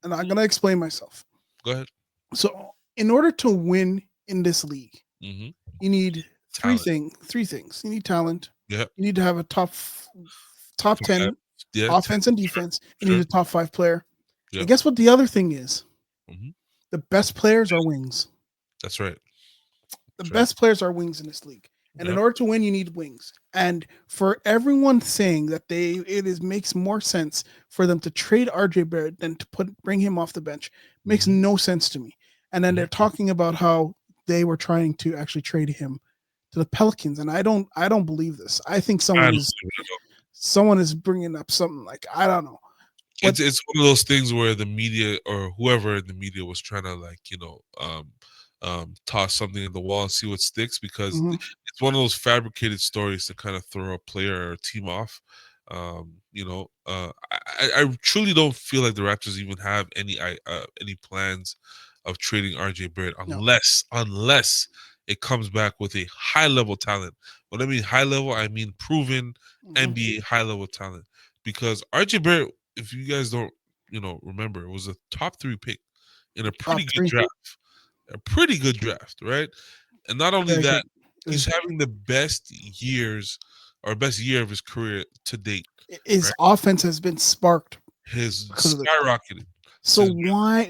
And I'm gonna explain myself. Go ahead. So in order to win in this league, you need three things. You need talent. Yeah. You need to have a top 10 offense and defense. You need a top 5 player. And guess what the other thing is? the best players are wings. That's right. The That's best players are wings in this league. And in Yep. order to win, you need wings. And for everyone saying that makes more sense for them to trade RJ Barrett than to bring him off the bench makes no sense to me. And then they're talking about how they were trying to actually trade him to the Pelicans, and I don't believe this. I think someone is bringing up something like, I don't know. It's one of those things where the media or whoever in the media was trying to toss something in the wall and see what sticks, because it's one of those fabricated stories to kind of throw a player or a team off. I truly don't feel like the Raptors even have any plans of trading RJ Barrett unless it comes back with a high level talent. When I mean high level, I mean proven NBA high level talent. Because RJ Barrett, if you guys don't remember, was a top 3 pick in a pretty good draft. A pretty good draft, right? And not only that, he's having the best year of his career to date. His offense has been sparked. His skyrocketed. So why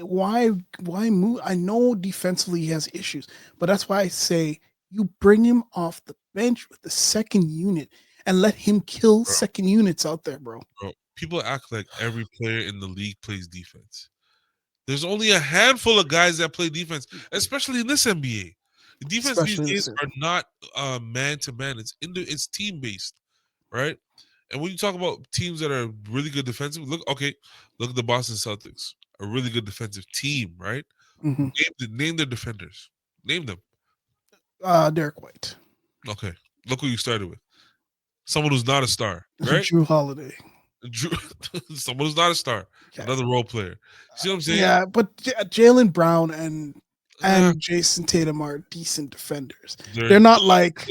move? I know defensively he has issues, but that's why I say you bring him off the bench with the second unit and let him kill second units out there, bro. People act like every player in the league plays defense. There's only a handful of guys that play defense, especially in this NBA. The defense these days are not man to man. It's team based, right? And when you talk about teams that are really good defensive, look at the Boston Celtics, a really good defensive team, right? Name their defenders. Name them. Derek White. Okay, look who you started with. Someone who's not a star, right? Drew Holiday. Someone who's not a star, another role player. See what I'm saying? Yeah, but Jaylen Brown and Jason Tatum are decent defenders. They're not like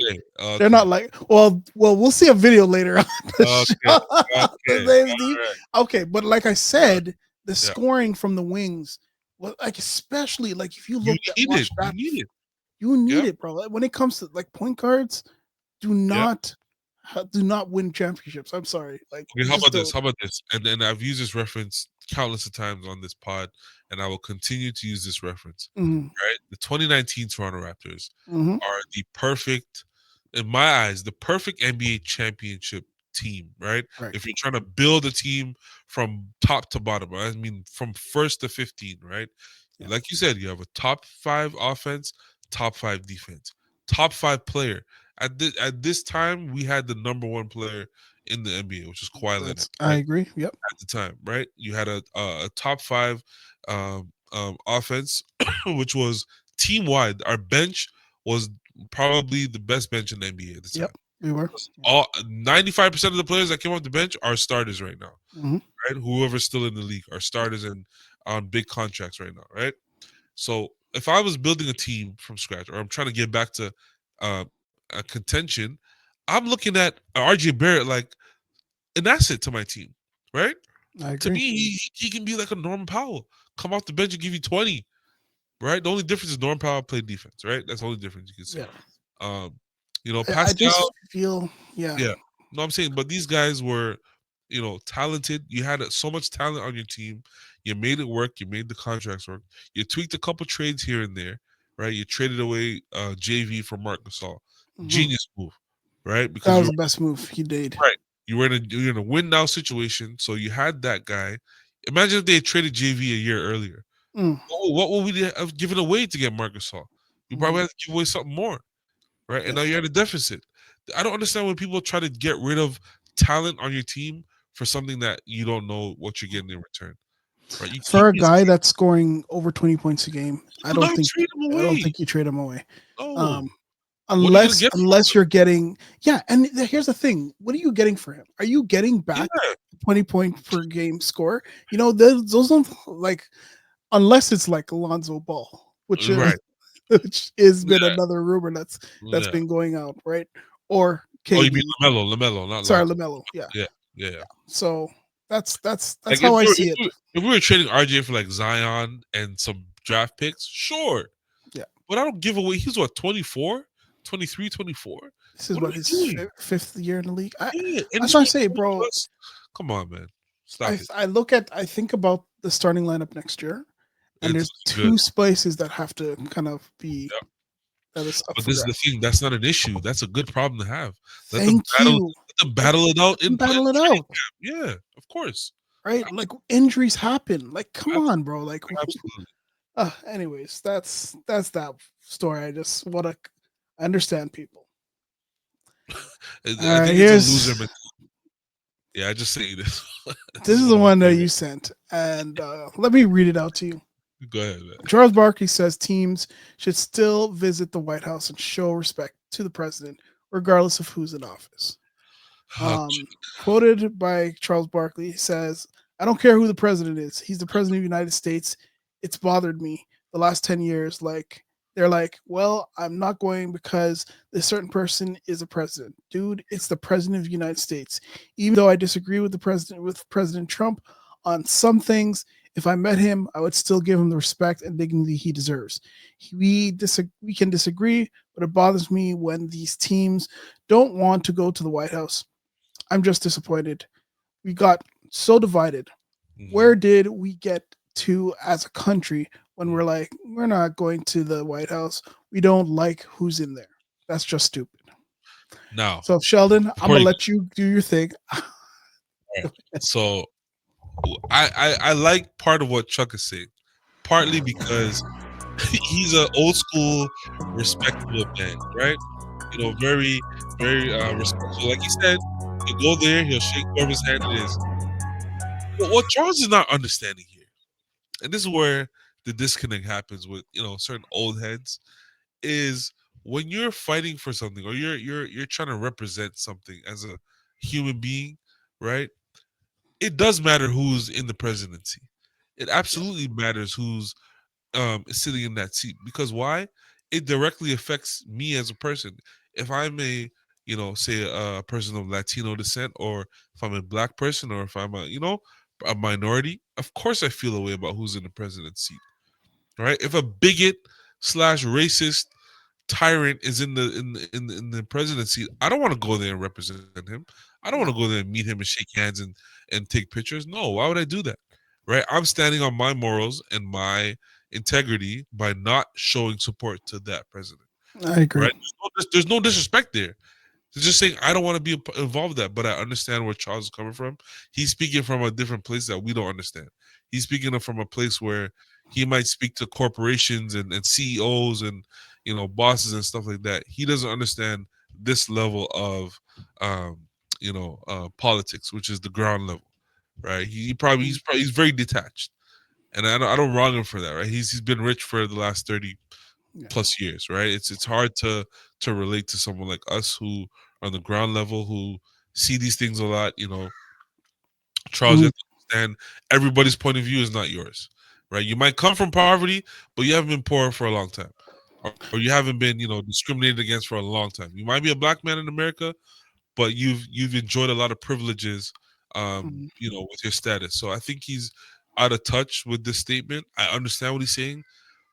they're not like well we'll see a video later on the okay, but like I said, the scoring from the wings, well, like especially like if you look at you need it, bro. When it comes to like point guards, do not win championships. I'm sorry. Like, okay, how about this? And then I've used this reference countless of times on this pod, and I will continue to use this reference. Right, the 2019 Toronto Raptors are the perfect, in my eyes, the perfect NBA championship team. Right? If you're trying to build a team from top to bottom, I mean from first to 15. Right? Yeah. Like you said, you have a top 5 offense, top 5 defense, top 5 player. At this time, we had the number 1 player in the NBA, which was Kawhi Leonard. Right? I agree. Yep. At the time, right? You had a top 5 offense, which was team wide. Our bench was probably the best bench in the NBA at the time. Yep, we were. 95% of the players that came off the bench are starters right now. Right? Whoever's still in the league are starters and on big contracts right now. Right? So if I was building a team from scratch, or I'm trying to get back to a contention, I'm looking at RJ Barrett like an asset to my team, right? I agree. To me, he can be like a Norman Powell, come off the bench and give you 20, right? The only difference is Norman Powell played defense, right? That's the only difference you can say. Yeah. Pascal. I just feel, yeah. No, I'm saying, but these guys were, talented. You had so much talent on your team. You made it work. You made the contracts work. You tweaked a couple trades here and there, right? You traded away JV for Marc Gasol. Genius move, right? Because that was the best move he did. Right. You're in a win now situation, so you had that guy. Imagine if they had traded JV a year earlier. What would we have given away to get Marc Gasol? You probably had to give away something more, right? And now you're at a deficit. I don't understand when people try to get rid of talent on your team for something that you don't know what you're getting in return. Right? For a guy that's scoring over 20 points a game, I don't think you trade him away. No. Unless you're getting, and here's the thing: what are you getting for him? Are you getting back 20 point per game score? Those don't like, unless it's like Alonzo Ball, which has been another rumor that's been going out, right? Or you mean LaMelo, not LaMelo. Yeah. So that's like how I see it. If we were trading RJ for like Zion and some draft picks, sure. Yeah. But I don't give away. He's what, 24? 23, 24. This is what his fifth year in the league. That's what I say, bro. Come on, man. Stop it. I think about the starting lineup next year, and there's two places that have to kind of be that is up But for this is the grabs. thing. That's not an issue. That's a good problem to have. Let them Thank battle. you. Let them battle it out in Battle it training out, camp. Yeah, of course. right? Like injuries happen. Like, come on, bro. Like, Absolutely. anyways, that's that story. I just want to understand people. I All right, think it's a loser mentality. Yeah, I just say this. This is the one that you sent, and let me read it out to you. Go ahead, man. Charles Barkley says teams should still visit the White House and show respect to the president, regardless of who's in office. Quoted by Charles Barkley, he says, "I don't care who the president is. He's the president of the United States. It's bothered me the last 10 years. Like, they're like, well, I'm not going because this certain person is a president. Dude, it's the president of the United States. Even though I disagree with President Trump on some things, if I met him, I would still give him the respect and dignity he deserves. We can disagree, but it bothers me when these teams don't want to go to the White House. I'm just disappointed. We got so divided. Where did we get to as a country when we're like, we're not going to the White House? We don't like who's in there. That's just stupid." Now, so Sheldon, I'm gonna let you do your thing. So I like part of what Chuck is saying, partly because he's an old school, respectable man, right? You know, very, very respectful. Like he said, he'll go there, he'll shake whoever's hand it is. But what Charles is not understanding here, and this is where the disconnect happens with certain old heads, is when you're fighting for something or you're trying to represent something as a human being, right? It does matter who's in the presidency. It absolutely matters who's sitting in that seat, because why? It directly affects me as a person. If I'm say a person of Latino descent, or if I'm a black person, or if I'm a minority, of course I feel a way about who's in the president's seat, right? If a bigot slash racist tyrant is in the presidency, I don't want to go there and represent him. I don't want to go there and meet him and shake hands and take pictures. No, why would I do that? Right? I'm standing on my morals and my integrity by not showing support to that president. I agree. Right? There's no disrespect there. They're just saying I don't want to be involved with that, but I understand where Charles is coming from. He's speaking from a different place that we don't understand. He's speaking from a place where he might speak to corporations and CEOs and bosses and stuff like that. He doesn't understand this level of politics, which is the ground level, right? He's very detached, and I don't wrong him for that, right? He's been rich for the last 30 plus years, right? It's hard to relate to someone like us who are on the ground level, who see these things a lot. Charles, you have to understand everybody's point of view is not yours, right? You might come from poverty, but you haven't been poor for a long time, or you haven't been discriminated against for a long time. You might be a black man in America, but you've enjoyed a lot of privileges, with your status. So I think he's out of touch with this statement. I understand what he's saying,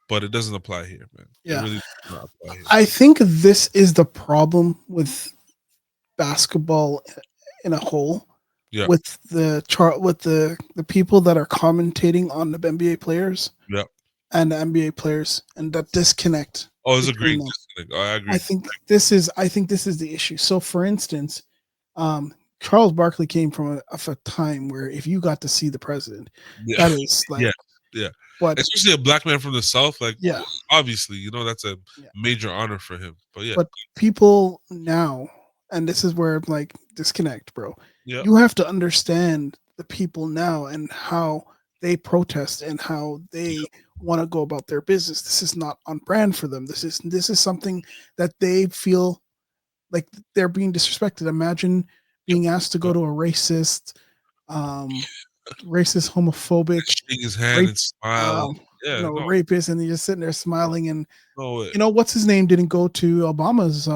but it doesn't apply here, man. Yeah. It really does not apply here. I think this is the problem with basketball in a whole. Yeah. With the people that are commentating on the NBA players. Yeah. And the NBA players, and that disconnect. Oh, it's a great disconnect. I agree. I think this is the issue. So, for instance, Charles Barkley came from a time where if you got to see the president, that is like, yeah. But especially a black man from the South, like, yeah, obviously, that's a major honor for him. But yeah, but people now, and this is where I'm like disconnect, bro. Yeah. You have to understand the people now and how they protest and how they want to go about their business. This is not on brand for them. This is something that they feel like they're being disrespected. Imagine being asked to go to a racist, homophobic, shake his hand and smile. rapist, and you're just sitting there smiling. And No, what's his name didn't go to Obama's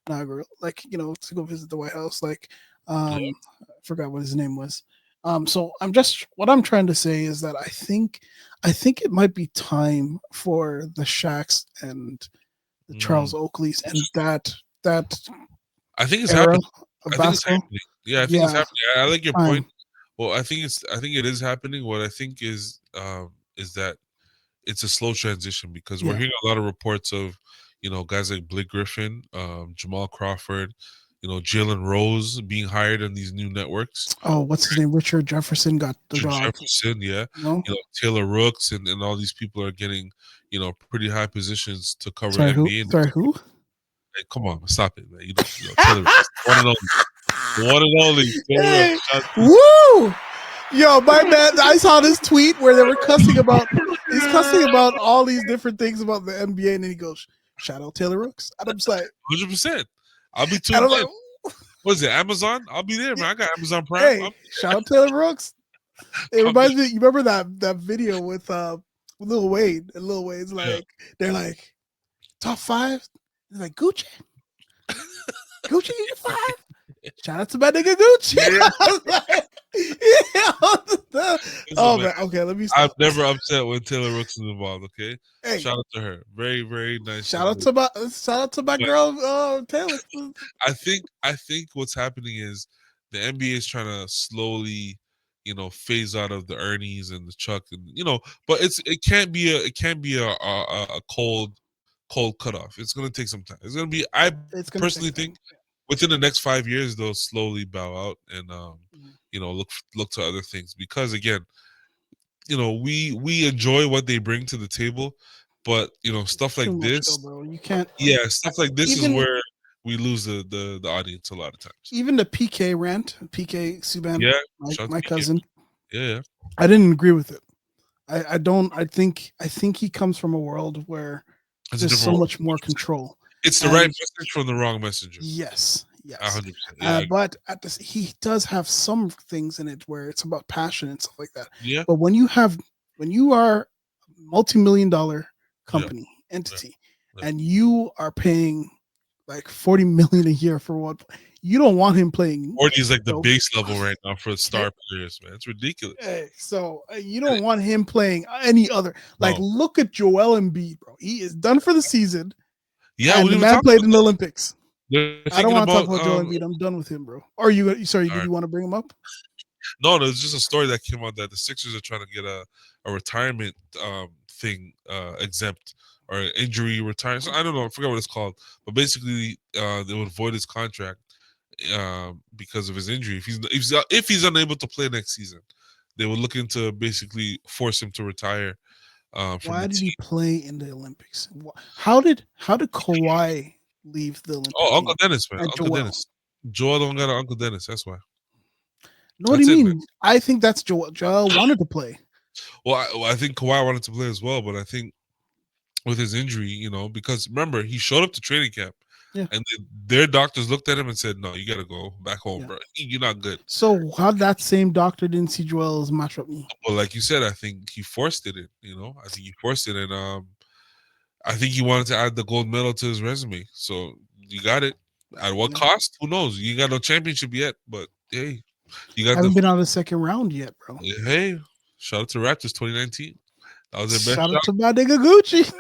inaugural, to go visit the White House. I forgot what his name was. So what I'm trying to say is that I think it might be time for the Shaqs and the Charles Oakleys and that I think it's era happening. of I think it's basketball. happening. Yeah, I think it's happening. I like your Time. point. Well, I think it is happening. What I think is that it's a slow transition because we're Yeah. hearing a lot of reports of, guys like Blake Griffin, Jamal Crawford, Jalen Rose being hired in these new networks. Oh, what's his name? Richard Jefferson got the job. Jefferson, yeah. No? Taylor Rooks and all these people are getting, pretty high positions to cover Sorry, who? NBA. Sorry, who? Hey, come on, stop it, man. Taylor Rooks, one and only. One and only. Hey, woo! Yo, my man, I saw this tweet where they were cussing about all these different things about the NBA, and then he goes, "Shout out Taylor Rooks," and I'm just like, 100%. I'll be and tuned I'm in. like, What is it? Amazon? I'll be there, man. I got Amazon Prime. hey, shout out Taylor Rooks. It reminds me. You remember that video with Lil Wayne, and Lil Wayne's like, they're like top 5. They're like Gucci, Gucci 5. Shout out to my nigga Gucci. Oh man, okay, let me stop. I'm never upset when Taylor Rooks is involved. Okay, Hey, shout out to her. Very, very nice. Shout out to my girl Taylor. I think what's happening is the NBA is trying to slowly, phase out of the Ernies and the Chuck, and but it can't be a cold cutoff. It's gonna take some time. It's gonna be. I personally think within the next 5 years they'll slowly bow out and look to other things because again, we enjoy what they bring to the table, but stuff like this, bro. You can't. Yeah, stuff like this is where we lose the audience a lot of times. Even the PK rant, PK Subban, my cousin. Yeah, I didn't agree with it. I don't. I think he comes from a world where there's so much more control. It's the right message from the wrong messenger. Yes. 100%. Yeah, but he does have some things in it where it's about passion and stuff like that. Yeah. But when you are a multi-million-dollar company entity and you are paying like $40 million a year for one, you don't want him playing. 40 is like the base level right now for star players, man. It's ridiculous. Hey, so you don't want him playing any other. Like, look at Joel Embiid, bro. He is done for the season. Yeah, and the man played in the Olympics. I don't want to talk about Joel Embiid. I'm done with him, bro. Or sorry, did you want to bring him up? No, there's just a story that came out that the Sixers are trying to get a retirement thing exempt or injury retirement. So I don't know. I forgot what it's called. But basically, they would void his contract because of his injury. If he's unable to play next season, they would look into basically force him to retire. Why did he play in the Olympics? How did Kawhi leave the Olympics? Oh, Uncle Dennis, man. Uncle Dennis. Joel don't got an Uncle Dennis. That's why. No, what do you mean? I think that's Joel. Joel wanted to play. Well, I think Kawhi wanted to play as well, but I think with his injury, because remember, he showed up to training camp. Yeah. And their doctors looked at him and said, "No, you got to go back home, bro. You're not good." So how that same doctor didn't see Joel's matchup? Well, like you said, I think he forced it. I think he forced it, and I think he wanted to add the gold medal to his resume. So you got it. At what cost? Who knows? You got no championship yet, but hey, you got. Haven't been out of the second round yet, bro. Hey, shout out to Raptors 2019. That was their best. Shout out to my nigga Gucci.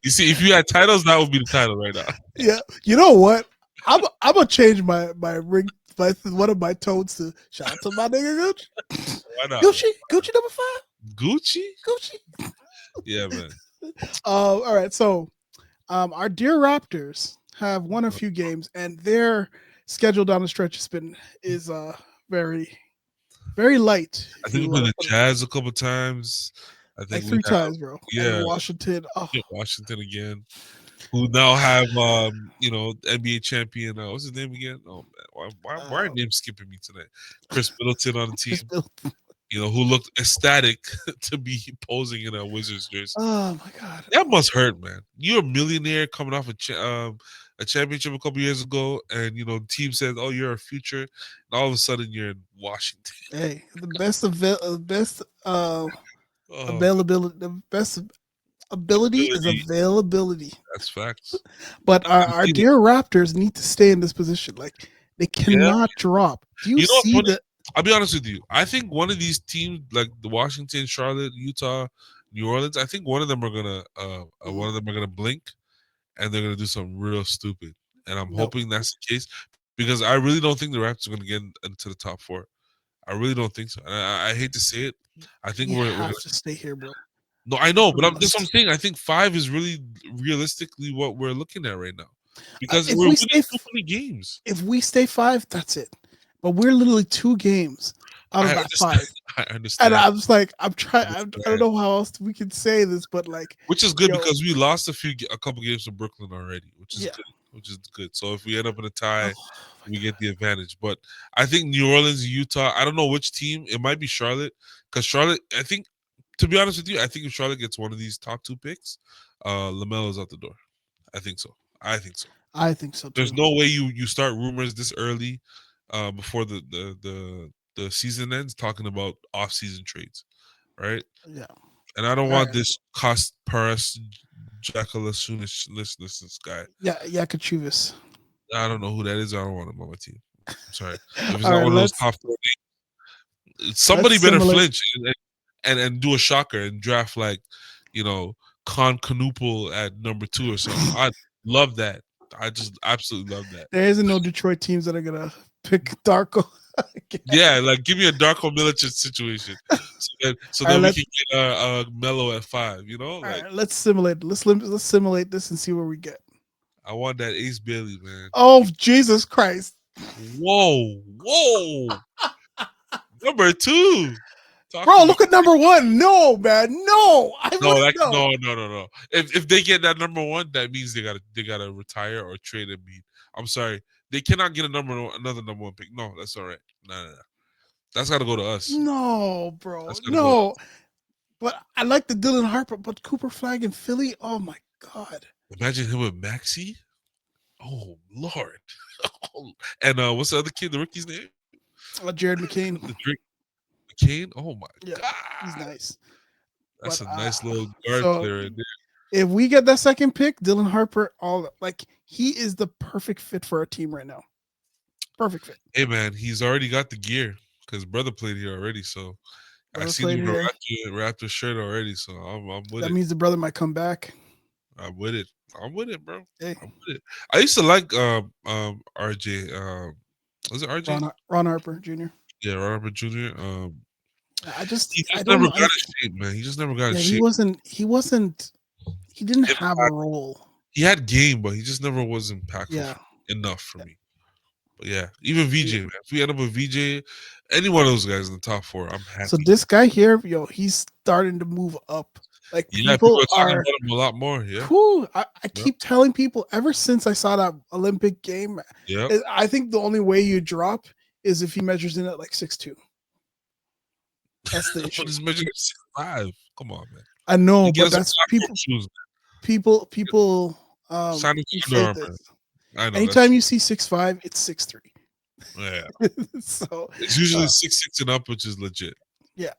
You see, if you had titles, that would be the title right now. Yeah, you know what? I'm gonna change my ring, one of my tones to shout out to my nigga Gucci. Why not? Gucci number 5. Gucci. Yeah, man. All right. So, our dear Raptors have won a few games, and their schedule down the stretch is very, very light. I think we played the Jazz a couple times. I think like 3 times, bro. Yeah, and Washington. Oh. Yeah, Washington again. Who now have NBA champion? What's his name again? Oh man, why are names skipping me tonight? Chris Middleton on the team. Who looked ecstatic to be posing in a Wizards jersey. Oh my god, that must hurt, man. You're a millionaire coming off a championship a couple years ago, and the team says, "Oh, you're a future," and all of a sudden you're in Washington. Hey, the best availability, the best ability is availability. That's facts. But our dear Raptors need to stay in this position. Like, they cannot drop. Do you see that? I'll be honest with you. I think one of these teams, like the Washington, Charlotte, Utah, New Orleans, I think one of them are gonna blink, and they're gonna do something real stupid. And I'm hoping that's the case, because I really don't think the Raptors are gonna get into the top 4. I really don't think so. And I hate to say it. I think we we're have gonna to stay here, bro. No, I know, but that's what I'm saying. I think 5 is really realistically what we're looking at right now, because If we're we winning stay too many games. if we stay 5, that's it. But we're literally 2 games out I of that understand. 5. I And understand. I'm just like, I'm trying. I understand. don't know how else we can say this, but like, Which is good yo, because we lost a couple games to Brooklyn already, which is Yeah. good. Which is good. So if we end up in a tie, oh, we get the advantage. But I think New Orleans, Utah. I don't know which team. It might be Charlotte, because Charlotte. I think, to be honest with you, I think if Charlotte gets one of these top 2 picks, LaMelo's out the door. I think so. I think so. I think so too. There's no way you start rumors this early, before the season ends, talking about off-season trades, right? Yeah. And I don't All want right. this cost Paris Jackalasunis this guy. Yeah. Yakachuvas. I don't know who that is. I don't want him on my team. I'm sorry. If it's All not right. one of those Let's top 4 names, somebody better simulate. flinch and do a shocker and draft, like, Con Canoopel at number 2 or something. I love that. I just absolutely love that. There isn't no Detroit teams that are gonna pick Darko. Yeah, like give me a Darko Milicic situation, so All then right, we can get Melo at 5. All Like, right, let's simulate. Let's simulate this and see where we get. I want that Ace Bailey, man. Oh Jesus Christ! Whoa, number 2. Talk Bro, to me. look at number 1. No, man, no. No. If they get that number 1, that means they gotta retire or trade Embiid. I'm sorry, they cannot get another number 1 pick. No, that's all right. No. That's got to go to us. No, bro, That's gotta go to no. us. But I like the Dylan Harper, but Cooper Flag in Philly. Oh my God. Imagine him with Maxey. Oh Lord. And what's the other kid? The rookie's name? Jared McCain. The Drake McCain. Oh my Yeah, God. he's nice. That's But, a nice little guard so- player right there. If we get that second pick, Dylan Harper, he is the perfect fit for our team right now. Perfect fit. Hey man, he's already got the gear because brother played here already. So I Brother seen him in played a Raptor shirt already. So I'm with That it. means the brother might come back. I'm with it. I'm with it, bro. Hey, I'm with it. I used to like RJ. Was it RJ? Ron Harper Jr. Yeah, Robert Jr. I just He I just don't never know. got in shape, man. He just never got in Yeah, shape. he didn't have a role. He had game, but he just never was impactful Yeah. enough for me. But yeah, even VJ, man. If we end up with VJ, any one of those guys in the top 4, I'm happy. So this guy here, he's starting to move up. Like people are talking about him a lot more. Yeah. Whew, I keep telling people ever since I saw that Olympic game. Yeah. I think the only way you drop is if he measures in at like 6'2". That's the issue. But he's measuring 6'5". Come on, man. I know, He but gets that's platform shoes, people Sign him to say Under Armour. this. I know. Anytime you see 6'5", it's 6'3". Yeah. So It's usually 6'6" and up, which is legit. Yeah.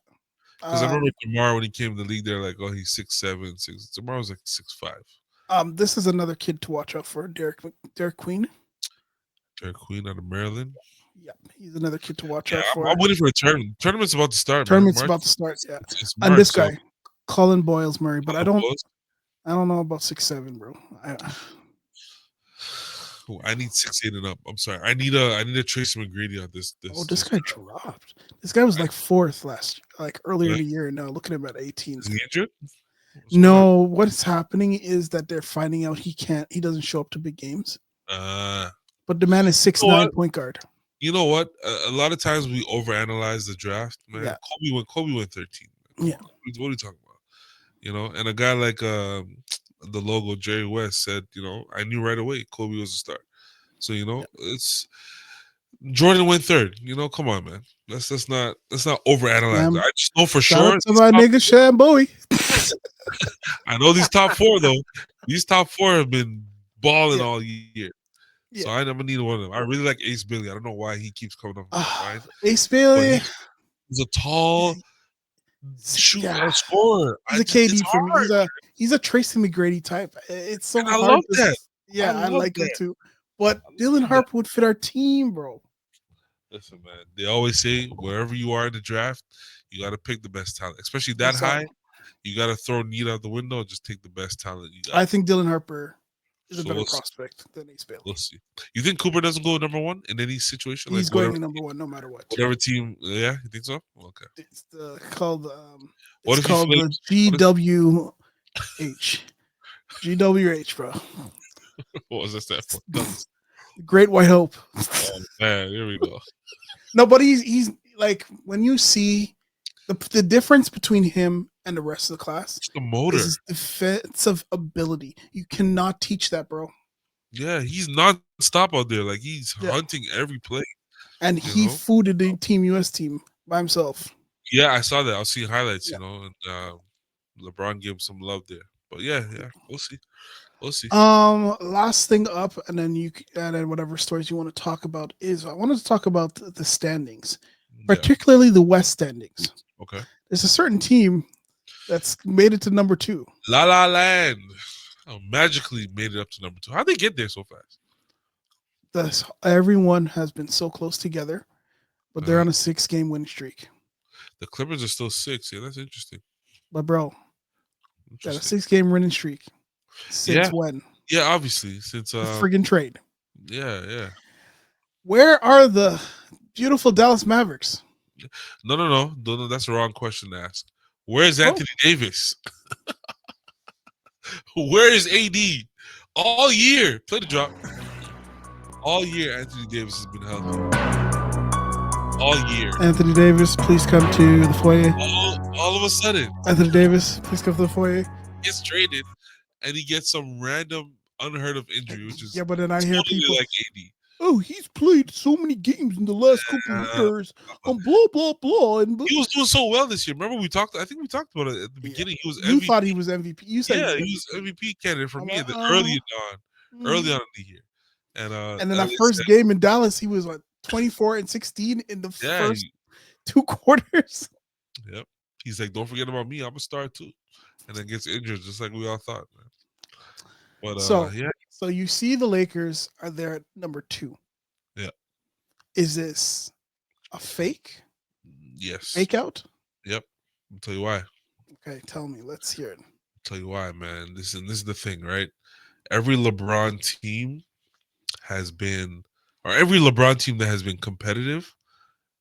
Because I remember Tamar when he came to the league, they're like, oh, he's 6'7", 6. Tamar was like 6'5". This is another kid to watch out for, Derek Queen. Derek Queen out of Maryland. Yeah, he's another kid to watch Yeah, out for. I'm waiting for a tournament. Tournament's about to start. Tournament's man. about to start. Yeah, It's and March, this so- guy, Colin Boyles Murray, but I don't Close. know about 6'7", bro. I need 6'8" and up. I'm sorry. I need a Tracy McGrady on this. This guy dropped. This guy was like 4th earlier in the year, and now look at him at 18. Is he injured? No, what's happening is that they're finding out he doesn't show up to big games. But the man is 6'9" point guard. You know what? A lot of times we overanalyze the draft, man. Yeah. Kobe went 13. Yeah. What are you talking about? And a guy like the logo Jerry West said, I knew right away Kobe was a star. So it's Jordan went 3rd. Come on, man. Let's not overanalyze. I just know for Shout sure. out to my nigga Sham Bowie. I know these top 4 though. These top 4 have been balling all year. Yeah. So I'm gonna need one of them. I really like Ace Bailey. I don't know why he keeps coming up. Ace Bailey. He's a tall scorer. He's a KD for me. He's a Tracy McGrady type. It's so hard. I love that. Yeah, I like that. it too. But Dylan Harper would fit our team, bro. Listen, man. They always say wherever you are in the draft, you got to pick the best talent, especially that high. You got to throw need out the window and just take the best talent you got. I think Dylan Harper is a So better we'll see. prospect than Ace Bailey. We'll see. You think Cooper doesn't go number one in any situation? He's Like going whatever, number one no matter what. whatever team. Yeah, you think so? Okay. It's called What it's if he called the flips? GWH, bro. What was that stand for? Tell us. Great White Hope. Oh man, here we go. No, but he's like, when you see the difference between him and the rest of the class It's the motor. is his defensive ability. You cannot teach that, bro. Yeah, he's non-stop out there. Like he's Yeah. hunting every play. And You he know? fooded the Team US team by himself. Yeah, I saw that. I'll see highlights. Yeah. You know, and LeBron gave him some love there. But yeah, we'll see. We'll see. Last thing up, and then whatever stories you want to talk about is I wanted to talk about the standings, Yeah. particularly the West standings. Okay. There's a certain team that's made it to number 2. La La Land magically made it up to number 2. How'd they get there so fast? Everyone has been so close together, but they're on a 6-game win streak. The Clippers are still 6. Yeah, that's interesting. But bro, got a Interesting. 6-game winning streak since Yeah. when? Yeah, obviously since The friggin' trade. yeah. Where are the beautiful Dallas Mavericks? No. That's the wrong question to ask. Where's Anthony Davis? Where is AD? All year, play the drop. All year, Anthony Davis has been healthy. All year. Anthony Davis, please come to the foyer. All of a sudden, Anthony Davis, please come to the foyer. gets traded, and he gets some random, unheard of injury, which is but then I hear totally people like AD. Oh, he's played so many games in the last couple of years. Blah blah blah. And he was doing so well this year. Remember we talked? I think we talked about it at the beginning. He was. You MVP. thought he was MVP. You said he was MVP candidate for me like, early on in the year. And then that first game in Dallas, he was like 24 and 16 in the first 2 quarters. Yep. He's like, don't forget about me. I'm a star too. And then gets injured just like we all thought, man. But so you see the Lakers are there at number 2. Yeah. Is this a fake? Yes. Fake out? Yep. I'll tell you why. Okay, tell me. Let's hear it. I'll tell you why, man. This is the thing, right? Every LeBron team every LeBron team that has been competitive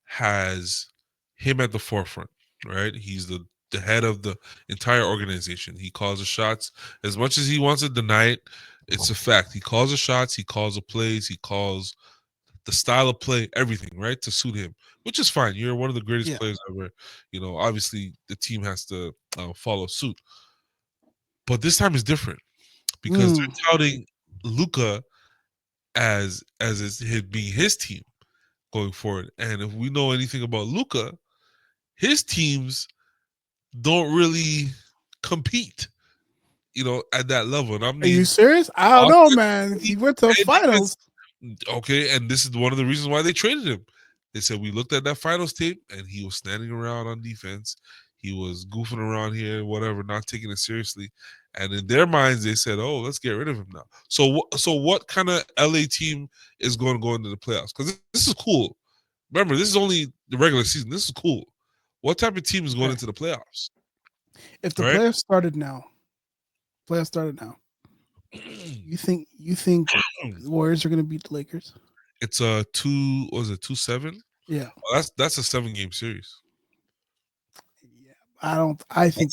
has him at the forefront, right? He's the head of the entire organization. He calls the shots. As much as he wants to deny it, it's a fact. He calls the shots, he calls the plays, he calls the style of play, everything, right? To suit him, which is fine. You're one of the greatest players ever. You know, obviously the team has to follow suit. But this time is different because they're touting Luka as it being his team going forward. And if we know anything about Luka, his teams don't really compete, you know, at that level. And I mean, are you serious? I don't know, man. He went to the finals. Okay, and this is one of the reasons why they traded him. They said we looked at that finals tape, and he was standing around on defense. He was goofing around here, whatever, not taking it seriously. And in their minds, they said, "Oh, let's get rid of him now." So what kind of LA team is going to go into the playoffs? Because this is cool. Remember, this is only the regular season. This is cool. What type of team is going into the playoffs? If the playoffs started now, you think the Warriors are going to beat the Lakers? It's a 2-7? Yeah. Well, that's a 7-game series. Yeah, I think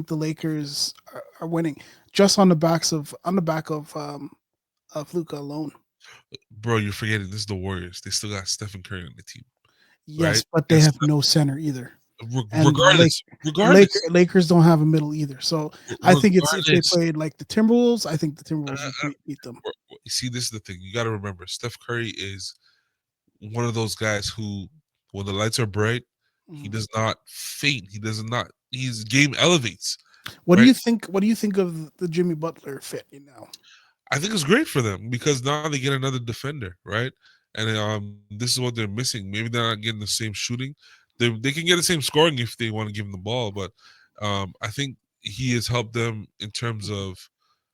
the Lakers are winning just on the back of Luka alone. Bro, you're forgetting this is the Warriors. They still got Stephen Curry on the team. Yes, right? But they have no center either. Regardless, Lakers don't have a middle either. So I think if they played like the Timberwolves, I think the Timberwolves would beat them. You see, this is the thing. You got to remember, Steph Curry is one of those guys who, when the lights are bright, he does not faint. His game elevates. What do you think? What do you think of the Jimmy Butler fit? I think it's great for them because now they get another defender, right? And this is what they're missing. Maybe they're not getting the same shooting. They can get the same scoring if they want to give him the ball, but I think he has helped them in terms of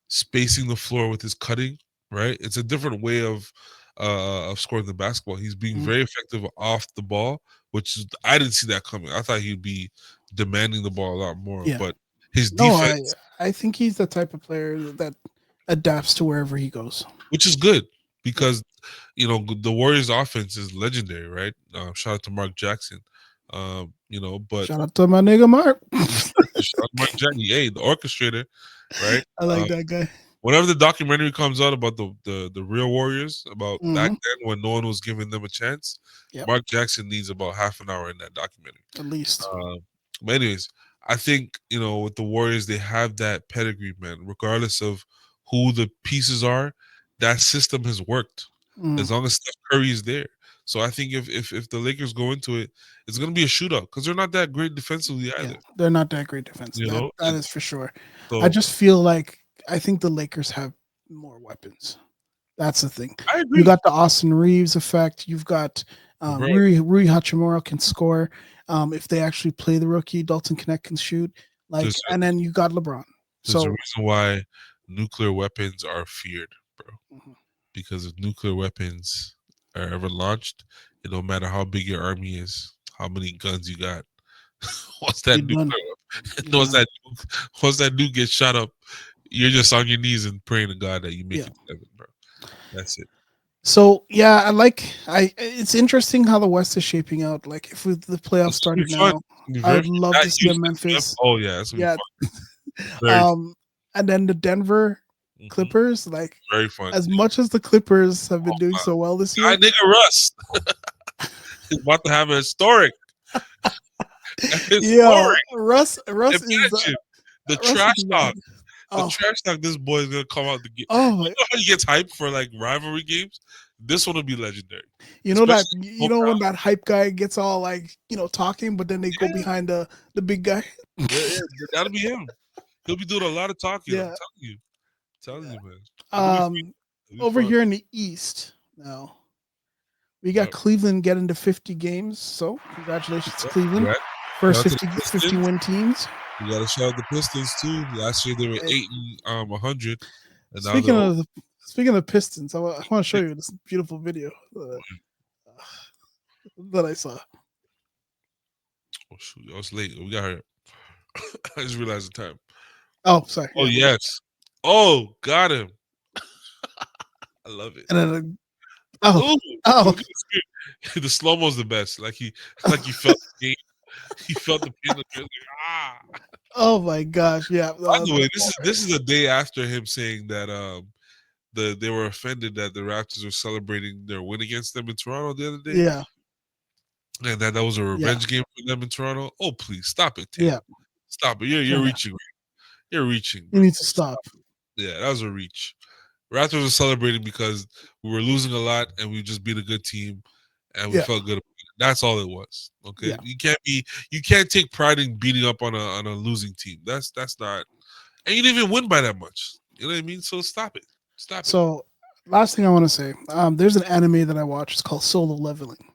spacing the floor with his cutting, right? It's a different way of scoring the basketball. He's being very effective off the ball, I didn't see that coming. I thought he'd be demanding the ball a lot more, but his defense. I think he's the type of player that adapts to wherever he goes, which is good because the Warriors' offense is legendary, right? Shout out to Mark Jackson. But shout out to my nigga Mark. shout out to Mark Jackson, hey, the orchestrator, right? I like that guy. Whenever the documentary comes out about the real Warriors, about back Mhm. then when no one was giving them a chance, Yep. Mark Jackson needs about half an hour in that documentary. At least. But anyways, I think with the Warriors, they have that pedigree, man. Regardless of who the pieces are, that system has worked as long as Steph Curry is there. So I think if the Lakers go into it, it's gonna be a shootout because they're not that great defensively either. Yeah, they're not that great defensively. That is for sure. So, I just feel like I think the Lakers have more weapons. That's the thing. I agree. You got the Austin Reeves effect. You've got Rui Hachimura can score. If they actually play the rookie, Dalton Connect can shoot. And then you got LeBron. There's a reason why nuclear weapons are feared, bro. Because if nuclear weapons are ever launched, it don't matter how big your army is, how many guns you got. Once that nuke gets shot up, you're just on your knees and praying to God that you make it to heaven, bro. That's it. So yeah, it's interesting how the West is shaping out. Like if the playoffs started now, I would love to see a Memphis. Oh yeah, that's gonna be fun. And then the Denver Clippers, like very fun. As much as the Clippers have been doing so well this year, I nigga Russ is about to have a historic. Russ is the trash talk. The trash talk this boy is gonna come out to get. You know how he gets hyped for like rivalry games? This one will be legendary. You know when that hype guy gets all like talking, but then they go behind the big guy. Yeah, that'll be him. He'll be doing a lot of talking. Yeah. I'm telling you, man. Over here in the East now, we got Cleveland getting to 50 games. So congratulations to Cleveland. First 50 win teams. You got to shout out the Pistons too. Last year they were 8 and 100. And speaking of the Pistons, I want to show you this beautiful video that I saw. Oh shoot, I was late. We got her. I just realized the time. Oh, sorry. Oh yes. Oh, got him. I love it. And then, the slow mo's the best. Like he felt the pain. He felt the pain. Like, Oh my gosh! Yeah. By the way, this is a day after him saying that they were offended that the Raptors were celebrating their win against them in Toronto the other day. Yeah. And that was a revenge game for them in Toronto. Oh please stop it, Tim. Yeah. Stop it. You're reaching. You're reaching. Bro. You need to stop. Yeah, that was a reach. Raptors were celebrating because we were losing a lot and we just beat a good team and we felt good about it. That's all it was. Okay. Yeah. You can't take pride in beating up on a losing team. That's not, and you didn't even win by that much. You know what I mean? So stop it. So last thing I want to say, there's an anime that I watch. It's called Solo Leveling.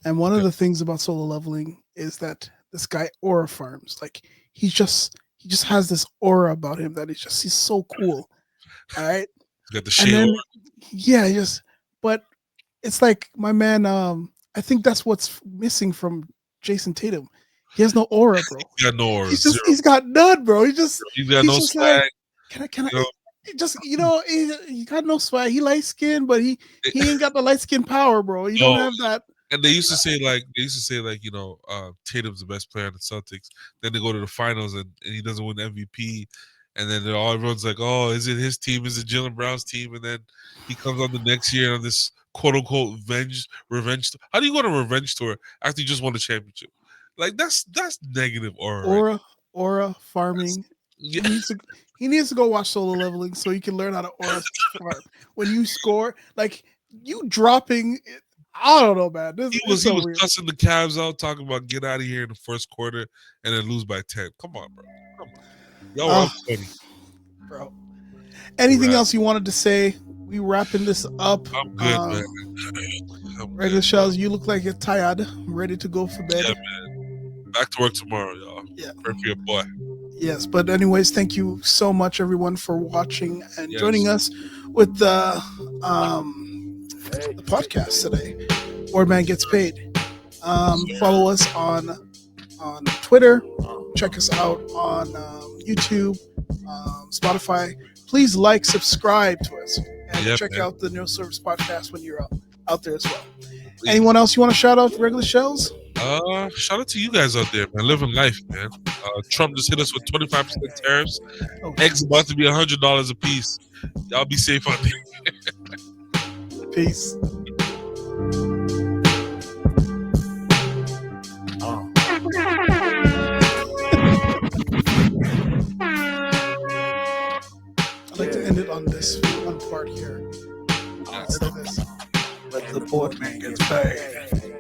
And one of the things about Solo Leveling is that this guy aura farms. Like he just has this aura about him that he's so cool. All right. He's got the shade aura. Yeah, but it's like my man, I think that's what's missing from Jason Tatum. He has no aura, bro. He got no aura. He's got none, bro. He's got no swag. Like, can I? He got no swag. He light skinned, but he ain't got the light skin power, bro. You don't have that. And they used to say Tatum's the best player on the Celtics. Then they go to the finals and he doesn't win MVP. And then everyone's like, oh, is it his team? Is it Jaylen Brown's team? And then he comes on the next year on this quote unquote revenge. How do you go on a revenge tour after you just won a championship? Like that's negative aura. Aura farming. He needs to go watch Solo Leveling so he can learn how to aura farm. When you score, like you dropping. I don't know, man. He was cussing the Cavs out, talking about get out of here in the first quarter and then lose by 10. Come on, bro. Come on. Y'all were up 20. Bro. Anything else you wanted to say? We wrapping this up. I'm good, man. Regular Shells, you look like you're tired. I'm ready to go for bed. Yeah, man. Back to work tomorrow, y'all. Yeah. Pray for your boy. Yes, but anyways, thank you so much, everyone, for watching and joining us with the podcast today. Board Man Gets Paid. Follow us on Twitter. Check us out on YouTube, Spotify. please like, subscribe to us, and Yep, check man. out the No Service Podcast when you're out there as well. Anyone else you want to shout out for regular shows? Shout out to you guys out there, man. Living life, man. Trump just hit us with 25% tariffs. Oh, Eggs about to be $100 a piece. Y'all be safe out there. peace. I'd like to end it on this one part here. Let the board man get paid.